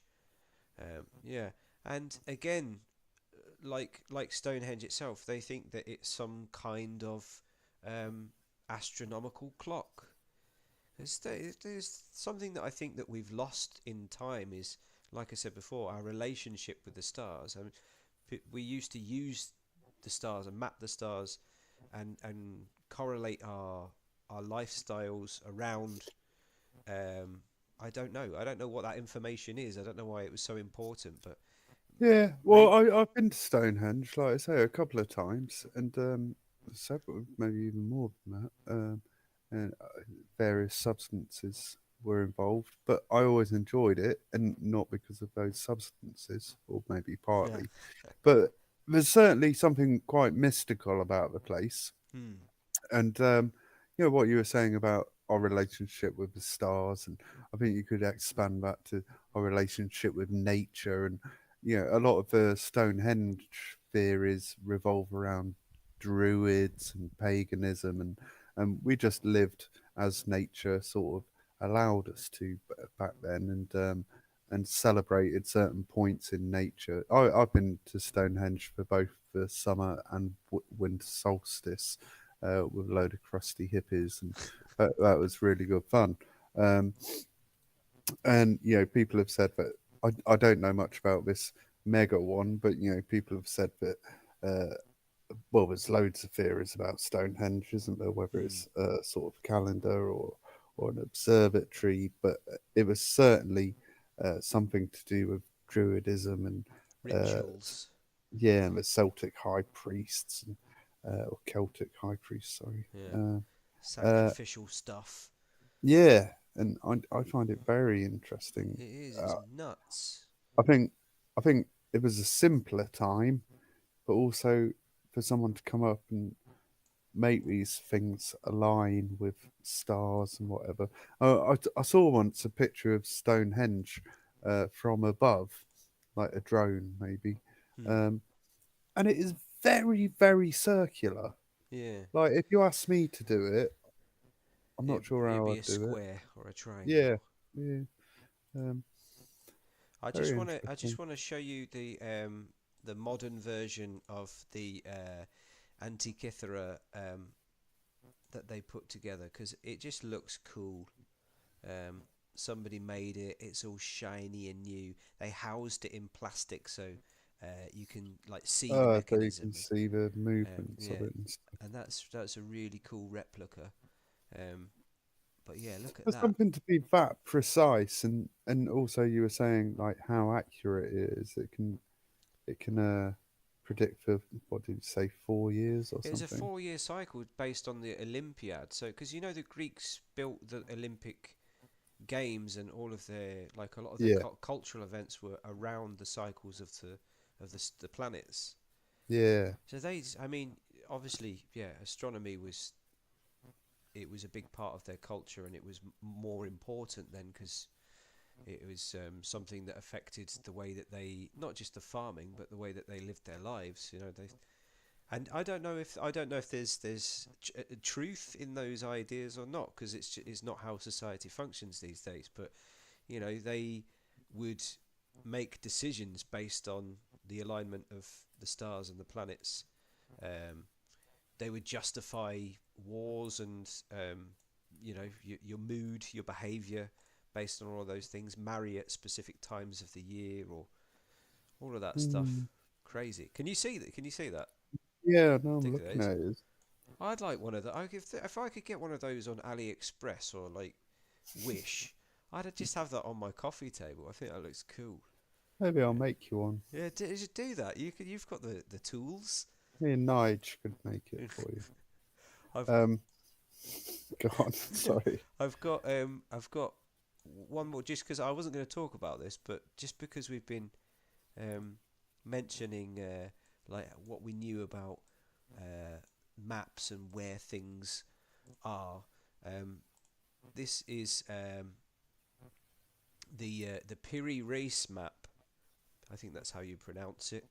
Yeah, and again, like Stonehenge itself, they think that it's some kind of um, astronomical clock. There's something that I think that we've lost in time is, like I said before, our relationship with the stars. I mean, we used to use the stars and map the stars and correlate our lifestyles around. Um, I don't know what that information is. I don't know why it was so important, but Yeah. Well, may I've been to Stonehenge, like I say, a couple of times, and several, maybe even more than that. And various substances were involved, but I always enjoyed it, and not because of those substances, or maybe yeah. partly, but there's certainly something quite mystical about the place. Hmm. And what you were saying about our relationship with the stars, and I think you could expand that to our relationship with nature, and a lot of the Stonehenge theories revolve around druids and paganism, and we just lived as nature sort of allowed us to back then, and celebrated certain points in nature. I've been to Stonehenge for both the summer and winter solstice, with a load of crusty hippies, and that was really good fun. Um, and people have said that I don't know much about this mega one, but people have said that. Well, there's loads of theories about Stonehenge, isn't there? Whether Hmm. it's a sort of calendar or an observatory, but it was certainly something to do with Druidism and Rituals. yeah, and the Celtic high priests and or Celtic high priests, sorry. Yeah. Uh, Sacrificial stuff. yeah, and I find it very interesting. It is. It's Uh, nuts. I think I think it was a simpler time, but also for someone to come up and make these things align with stars and whatever. I saw once a picture of Stonehenge from above, like a drone maybe, Hmm. um, and it is very very circular. Yeah. Like if you ask me to do it, I'm not sure It'd how be a I'd do it. square or a Yeah, triangle. yeah, um, very I just interesting. wanna show you the modern version of the Antikythera that they put together because it just looks cool. Um, Somebody made it. It's all shiny and new. They housed it in plastic so you can like see the So you mechanism. can see the movements of Yeah, it and stuff. and that's a really cool replica. Um, but yeah, look at There's that. something to be that precise, and also you were saying like how accurate it is. It can predict for what did you say, 4 years or It was a something? 4 year cycle based on the Olympiad. So, because you know the Greeks built the Olympic Games and all of their like a lot of their Yeah, cultural events were around the cycles of the planets. yeah. So they, I mean, obviously, yeah, astronomy was a big part of their culture, and it was more important then because it was something that affected the way that they not just the farming, but the way that they lived their lives. You know, they and I don't know if there's truth in those ideas or not because it's not how society functions these days. But you know, they would make decisions based on the alignment of the stars and the planets. Um, they would justify wars and your mood, your behaviour based on all of those things. Marry at specific times of the year or all of that stuff. Mm. Crazy. Can you see that? Can you see that? Yeah, no, I'm looking Ridiculous. at it. I'd like one of those. If I could get one of those on AliExpress or like Wish, I'd just have that on my coffee table. I think that looks cool. Maybe I'll make you one. Yeah, do that. You've got the tools. Me and Nige could make it for you. I've Um, go on. Sorry. I've got one more just because I wasn't going to talk about this, but just because we've been um, mentioning like what we knew about uh, maps and where things are. Um, this is the Piri Reis map. I think that's how you pronounce it.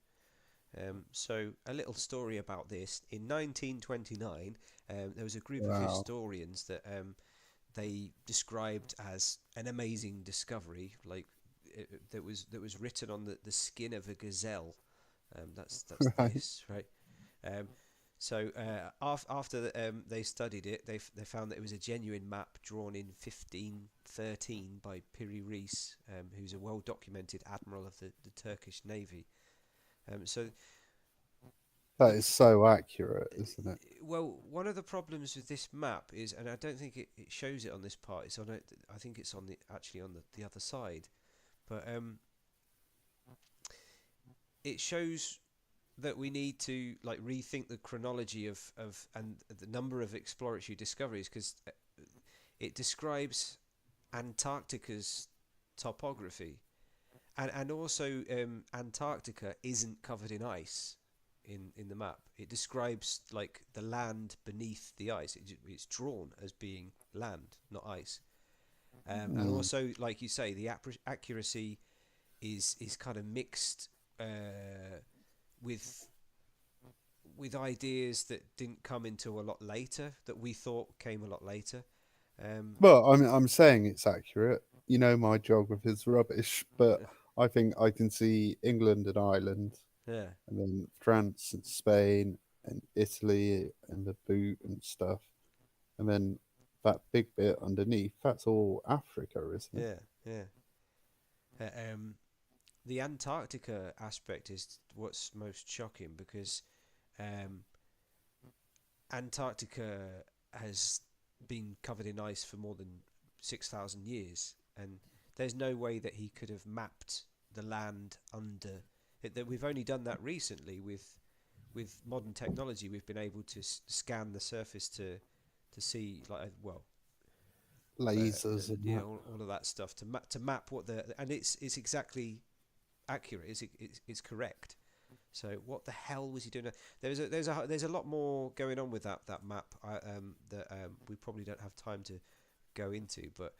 So a little story about this. In 1929, there was a group of Wow. historians that they described as an amazing discovery, like that was written on the skin of a gazelle. That's Right. this, right? Um, so after they studied it, they found that it was a genuine map drawn in 1513 by Piri Reis, who's a well documented admiral of the Turkish Navy. So That the is so accurate, isn't it? well, one of the problems with this map is, and I don't think it shows it on this part. It's on it. I think it's on the actually on the other side, but it shows that we need to like rethink the chronology of and the number of exploratory discoveries because it describes Antarctica's topography and also Antarctica isn't covered in ice in the map. It describes like the land beneath the ice. It's drawn as being land, not ice. And Mm. also, like you say, the accuracy is kind of mixed with ideas that didn't come into a lot later that we thought came a lot later. Um, Well, I'm saying it's accurate. You know, my geography's rubbish, but I think I can see England and Ireland, yeah, and then France and Spain and Italy and the boot and stuff, and then that big bit underneath. That's all Africa, isn't it? yeah, yeah. Uh, um, the Antarctica aspect is what's most shocking because um, Antarctica has been covered in ice for more than 6,000 years, and there's no way that he could have mapped the land under it. That we've only done that recently with modern technology. We've been able to scan the surface to see like well Lasers and yeah that. all of that stuff to map what the and it's exactly accurate. It's correct. So what the hell was he doing? There's a lot more going on with that map that we probably don't have time to go into, but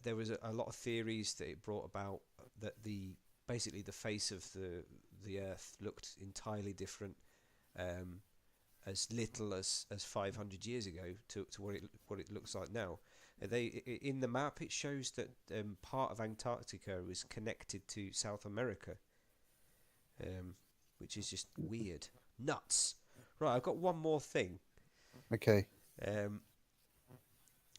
there was a lot of theories that it brought about that the basically the face of the Earth looked entirely different, um, as little as 500 years ago to what it looks like now. In the map it shows that part of Antarctica was connected to South America, um, which is just weird, nuts. Right, I've got one more thing. Okay. Um,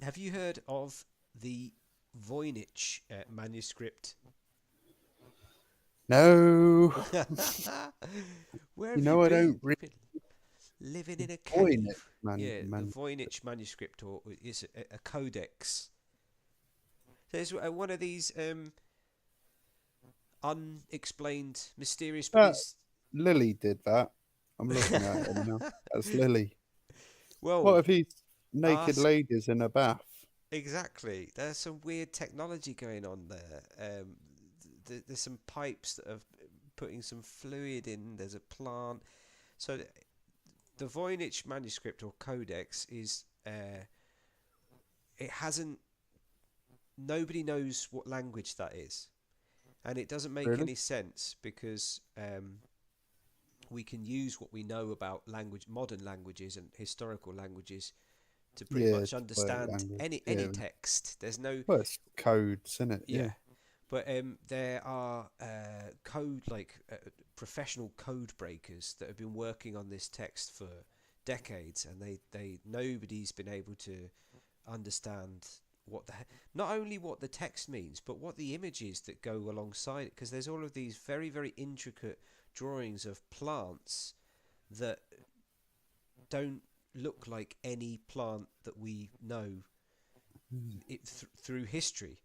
have you heard of the Voynich manuscript? No, Where you have you know I been? don't read You've been living in a Voynich cave. Yeah, the man. Voynich manuscript, or is a codex. So it's one of these unexplained, mysterious, but That these. Lily did that. I'm looking at him now. That's Lily. What Well, if he's naked ask ladies in a bath? exactly. There's some weird technology going on there. There's some pipes that are putting some fluid in. There's a plant. So the Voynich manuscript or codex is it hasn't. Nobody knows what language that is, and it doesn't make Really? any sense because we can use what we know about language, modern languages and historical languages, to pretty Yeah, much it's poetic understand language. any Yeah. text. There's no Well, it's codes, isn't it? yeah, Yeah. but there are code professional code breakers that have been working on this text for decades, and they nobody's been able to understand not only what the text means, but what the images that go alongside it, because there's all of these very intricate drawings of plants that don't look like any plant that we know Mm. through history.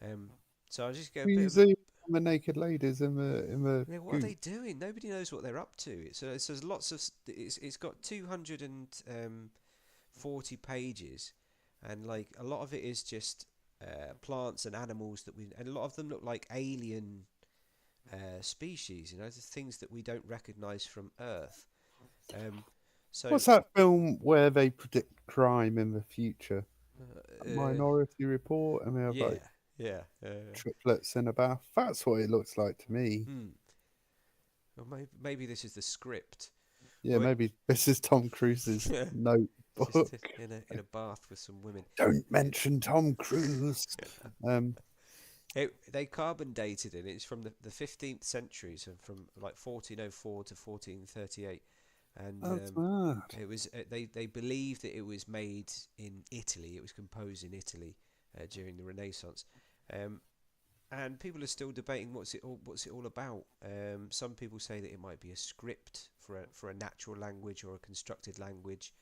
Um, so I just get a We bit you of a see the naked ladies in the yeah, what are goop. they doing? Nobody knows what they're up to. It's there's lots of it's got 240 pages, and like a lot of it is just plants and animals and a lot of them look like alien species. You know, the things that we don't recognise from Earth. Um, so What's that film where they predict crime in the future? uh, Minority Report, and they have yeah, like yeah. triplets in a bath. That's what it looks like to me. Hmm. Well, maybe this is the script, Yeah, but maybe this is Tom Cruise's just notebook. in a bath with some women. Don't mention Tom Cruise. Um, They carbon dated it. It's from the 15th century, so from like 1404 to 1438, and that's mad. it was they believe that it was made in Italy. It was composed in Italy during the Renaissance, um, and people are still debating what's it all about. Some people say that it might be a script for a natural language or a constructed language.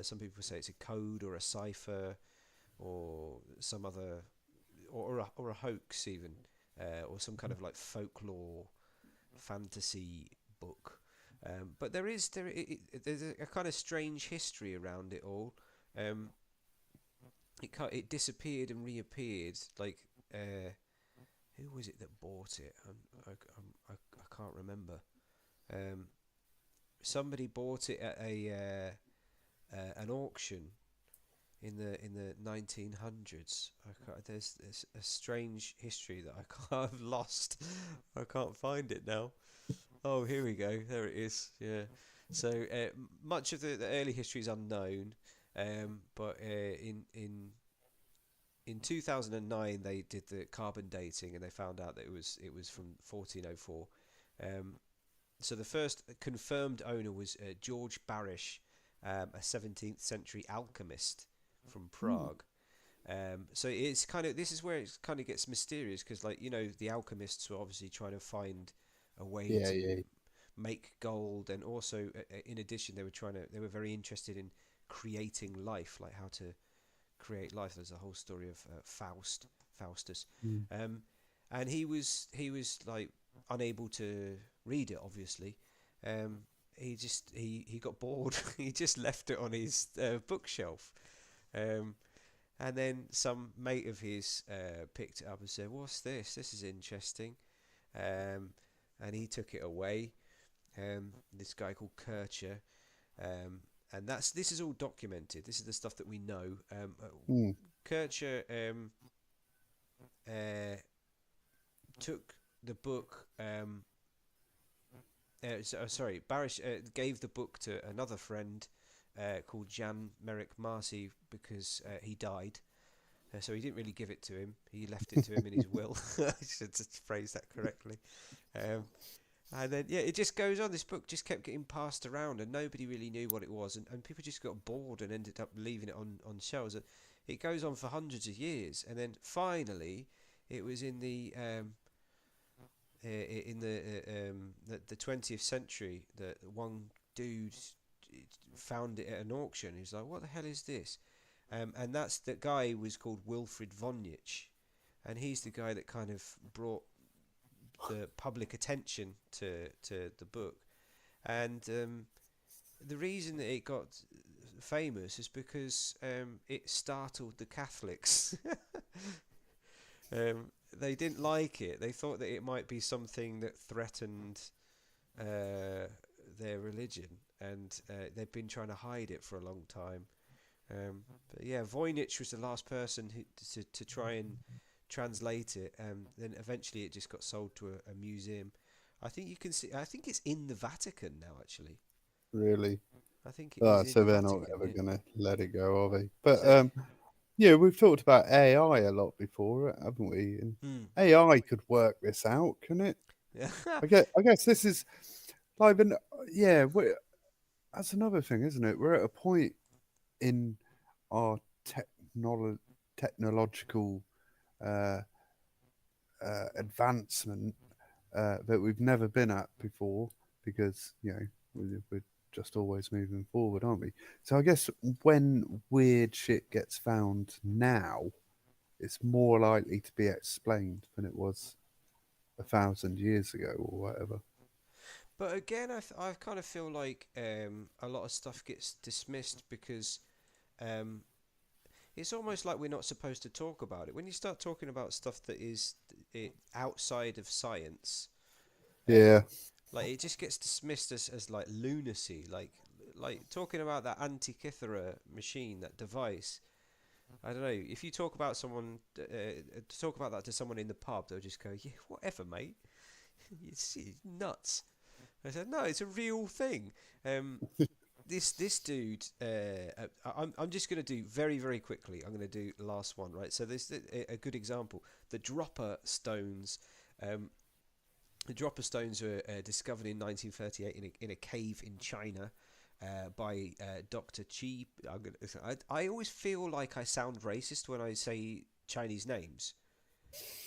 Some people say it's a code or a cipher or some other or a hoax even, or some kind of like folklore fantasy book. But there's a kind of strange history around it all. Um, it disappeared and reappeared. Like who was it that bought it? I can't remember. Um, Somebody bought it at an auction in the 1900s. There's a strange history that I can't have lost. I can't find it now. Oh, here we go. There it is. Yeah. So much of the early history is unknown, but in 2009 they did the carbon dating and they found out that it was from 1404. Um, so the first confirmed owner was George Barish, a 17th century alchemist from Hmm. Prague. So it's kind of this is where it kind of gets mysterious because, like, the alchemists were obviously trying to find a way Yeah, to yeah. make gold, and also in addition they were very interested in creating life, like how to create life. There's a whole story of Faustus, Mm. um, and he was like unable to read it. Obviously, he got bored. He just left it on his bookshelf. Um, and then some mate of his picked it up and said, "What's this? This is interesting." Um, and he took it away. This guy called Kircher, and this is all documented. This is the stuff that we know. Mm. Kircher uh, took the book. Sorry, Barish gave the book to another friend called Jan Merrick Marcy because he died. So he didn't really give it to him. He left it to him in his will. I should phrase that correctly. Um, And then yeah, it just goes on. This book just kept getting passed around, and nobody really knew what it was, and people just got bored and ended up leaving it on shelves. It goes on for hundreds of years, and then finally, it was in the 20th century that one dude found it at an auction. He was like, "What the hell is this?" And that's the guy was called Wilfrid Vonich, and he's the guy that kind of brought the public attention to the book. And the reason that it got famous is because it startled the Catholics. They didn't like it. They thought that it might be something that threatened their religion, and they've been trying to hide it for a long time. But yeah, Voynich was the last person to try and translate it. Then eventually it just got sold to a museum. I think you can see. I think it's in the Vatican now. Actually, Really. I think it is Ah, in so the they're not Vatican. ever Yeah. gonna let it go, are they? But So, yeah, we've talked about AI a lot before, haven't we? And hmm. AI could work this out, can it? Yeah. I guess this is like, yeah, that's another thing, isn't it? We're at a point in our technological uh, advancement that we've never been at before, because we're just always moving forward, aren't we? So I guess when weird shit gets found now, it's more likely to be explained than it was 1,000 years ago or whatever. But again, I kind of feel like a lot of stuff gets dismissed because um, it's almost like we're not supposed to talk about it. When you start talking about stuff that is outside of science, Yeah. um, like it just gets dismissed as like lunacy. Like talking about that Antikythera machine, that device. I don't know. If you talk about someone, talk about that to someone in the pub, they'll just go, "Yeah, whatever, mate. It's nuts." I said, "No, it's a real thing." Um, this dude, I'm just gonna do very quickly. I'm gonna do the last one, right? So this a good example. The dropper stones. Um, the dropper stones were discovered in 1938 in a cave in China by Dr. Chi. I always feel like I sound racist when I say Chinese names,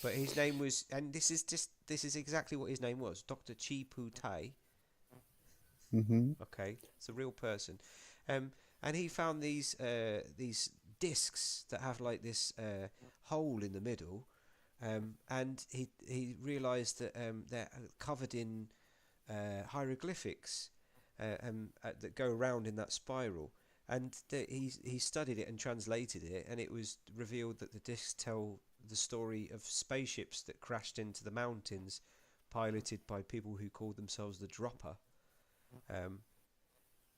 but his name was, and this is exactly what his name was, Dr. Chi Pu Tai. Hmm. Okay, it's a real person, um, and he found these discs that have like this hole in the middle, and he realised that they're covered in hieroglyphics that go around in that spiral. And he studied it and translated it, and it was revealed that the discs tell the story of spaceships that crashed into the mountains, piloted by people who called themselves the Dropper. Um,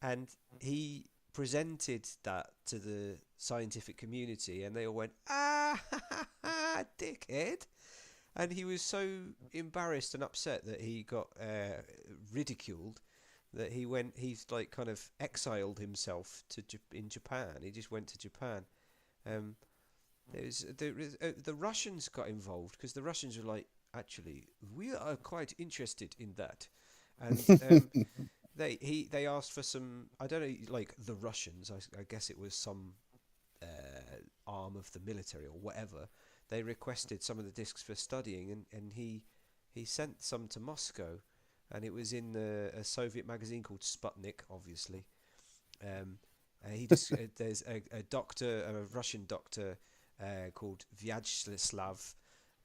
and he presented that to the scientific community, and they all went, "Ah, ha, ha, ha, dickhead!" And he was so embarrassed and upset that he got ridiculed that he's like kind of exiled himself in Japan. He just went to Japan. Um, the Russians got involved because the Russians were like, actually, we are quite interested in that, and they asked for some, I don't know, like the Russians, I guess it was some arm of the military or whatever. They requested some of the discs for studying, and he sent some to Moscow, and it was in a Soviet magazine called Sputnik, obviously. Um, he just there's a doctor, a Russian doctor called Vyacheslav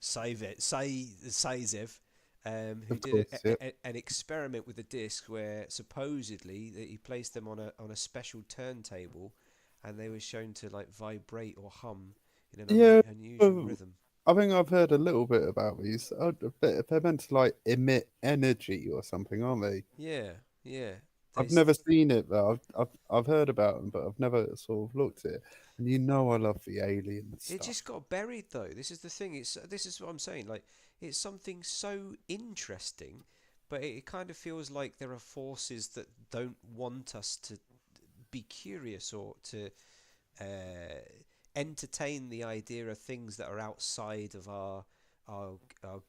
Saizev, who Of did course, yeah. an experiment with a disc where supposedly that he placed them on a special turntable, and they were shown to like vibrate or hum in an Yeah, unusual well, rhythm. I think I've heard a little bit about these. They're meant to like emit energy or something, aren't they? Yeah, yeah. I've There's never seen it though. I've heard about them, but I've never sort of looked at it. And I love the alien it just stuff. got buried though. This is the thing. This is what I'm saying. Like it's something so interesting, but it kind of feels like there are forces that don't want us to be curious or to uh, entertain the idea of things that are outside of our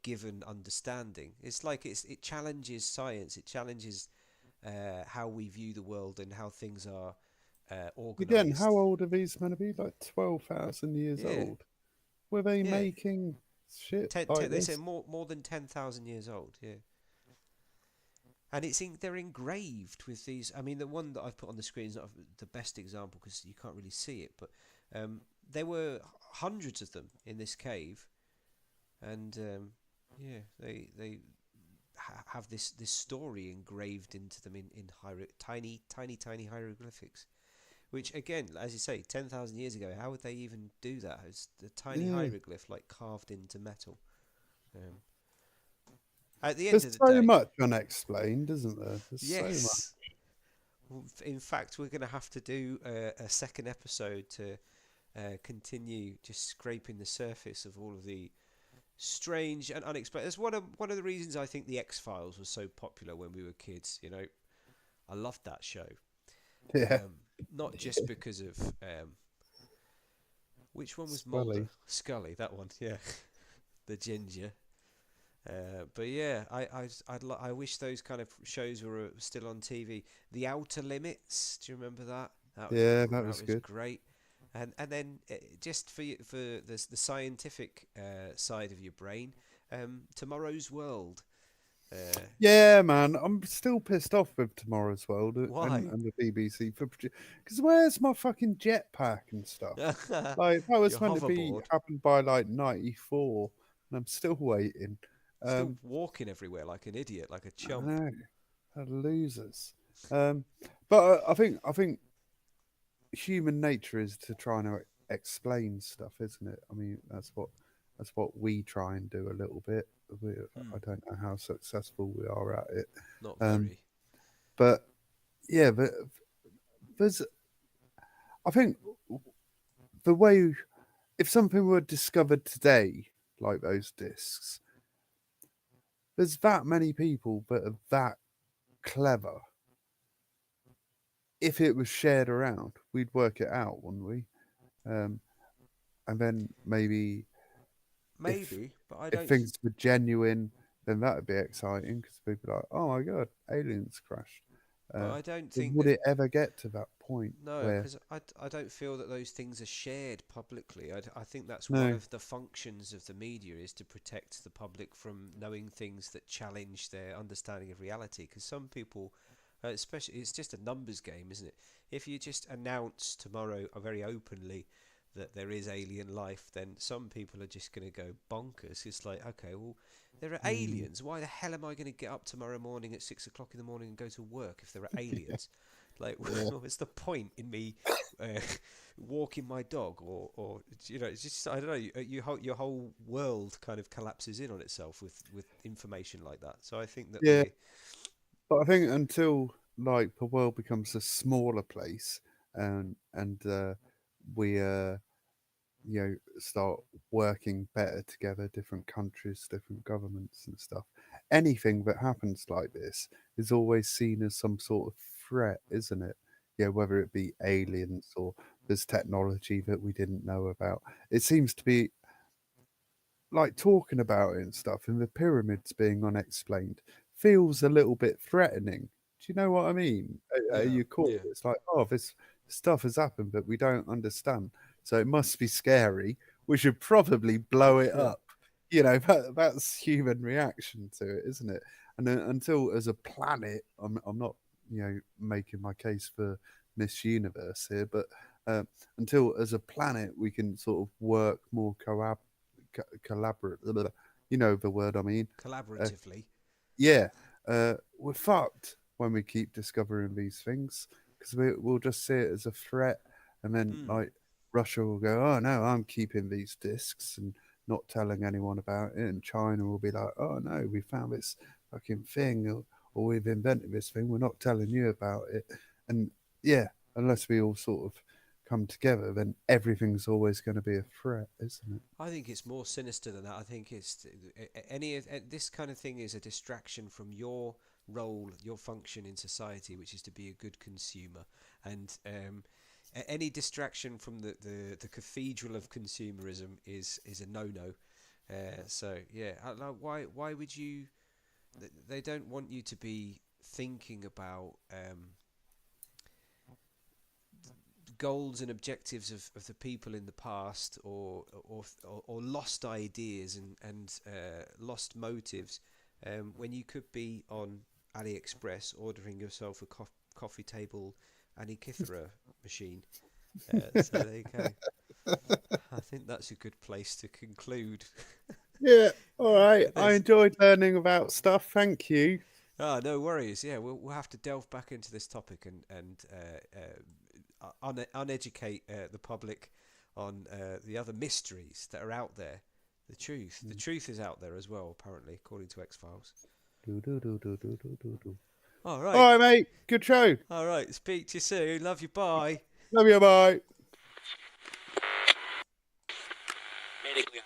given understanding. It's like it challenges science. It challenges how we view the world and how things are Again, organized. how old are these men to be? Like 12,000 years Yeah, old. Were they yeah. making shit like They say this? more than 10,000 years old. Yeah, and they're engraved with these. I mean, the one that I've put on the screen is not the best example because you can't really see it, but there were hundreds of them in this cave, and yeah, they have this story engraved into them in tiny hieroglyphics. Which again, as you say, 10,000 years ago, how would they even do that? It's a tiny Yeah. hieroglyph like carved into metal. Um, at the end There's of the so day, much unexplained, isn't there? There's so much. yes. Well, in fact, we're going to have to do a second episode to continue just scraping the surface of all of the strange and unexplained. That's one of the reasons I think the X Files was so popular when we were kids. You know, I loved that show. Yeah. Not just because of which one was Mulder? Scully. Scully, that one. Yeah, the ginger. But yeah, I wish those kind of shows were still on TV. The Outer Limits, do you remember that? Yeah, that That was was good. great. And then just for the scientific side of your brain, Tomorrow's World. Uh, Yeah, man. I'm still pissed off with Tomorrow's World why? and the BBC for because where's my fucking jetpack and stuff? Like that was Your meant to be hoverboard. happened by like '94, and I'm still waiting. Still Um, walking everywhere like an idiot, like a I chump. know, they're losers. Um, but I think human nature is to try and explain stuff, isn't it? I mean, that's what we try and do a little bit. I Hmm, don't know how successful we are at it, not um, very. but yeah, but there's I think the way if something were discovered today, like those discs, there's that many people that are that clever. If it was shared around, we'd work it out, wouldn't we? Um, and then maybe if Maybe, but I if don't. things were genuine, then that would be exciting because people are like, oh my god, aliens crashed. But Uh, I don't but think would that. it ever get to that point No, where because I don't feel that those things are shared publicly. I think that's one no, of the functions of the media is to protect the public from knowing things that challenge their understanding of reality. Because some people, especially, it's just a numbers game, isn't it? If you just announce tomorrow very openly that there is alien life, then some people are just going to go bonkers. It's like, okay, well, there are mm, aliens. Why the hell am I going to get up tomorrow morning at 6 o'clock in the morning and go to work if there are aliens? Like, yeah, what's the point in me uh, walking my dog, or it's just I don't know. Your whole world kind of collapses in on itself with information like that. So I think that yeah. we're But I think until like the world becomes a smaller place and we start working better together, different countries, different governments and stuff. Anything that happens like this is always seen as some sort of threat, isn't it? Yeah, whether it be aliens or there's technology that we didn't know about. It seems to be like talking about it and stuff, and the pyramids being unexplained feels a little bit threatening. Do you know what I mean? At yeah your core, yeah it's like, oh, this stuff has happened, but we don't understand, so it must be scary. We should probably blow it up. You know, that's human reaction to it, isn't it? And then, until as a planet, I'm not making my case for Miss Universe here, but uh, until as a planet we can sort of work more collaborate. You know the word I mean. Uh, collaboratively. yeah, we're fucked when we keep discovering these things because we'll just see it as a threat, and then Hmm. like Russia will go, "Oh no, I'm keeping these discs and not telling anyone about it," and China will be like, "Oh no, we found this fucking thing, or we've invented this thing. We're not telling you about it." And yeah, unless we all sort of come together, then everything's always going to be a threat, isn't it? I think it's more sinister than that. I think it's this kind of thing is a distraction from your role, your function in society, which is to be a good consumer. And any distraction from the cathedral of consumerism is a no-no. So yeah, like, why would you? They don't want you to be thinking about goals and objectives of the people in the past, or lost ideas and lost motives, when you could be on AliExpress ordering yourself a coffee table Antikythera machine. So there you go. I think that's a good place to conclude. Yeah. All right. I There's enjoyed learning about stuff. Thank you. no worries. Yeah, we'll have to delve back into this topic and uneducate the public on the other mysteries that are out there. The truth is out there as well, apparently, according to X Files. Do, do, do, do, do, do, do, do. All All right, right, mate. Good show. all right. Speak to you soon. Love you. Bye. Love you. Bye. Medically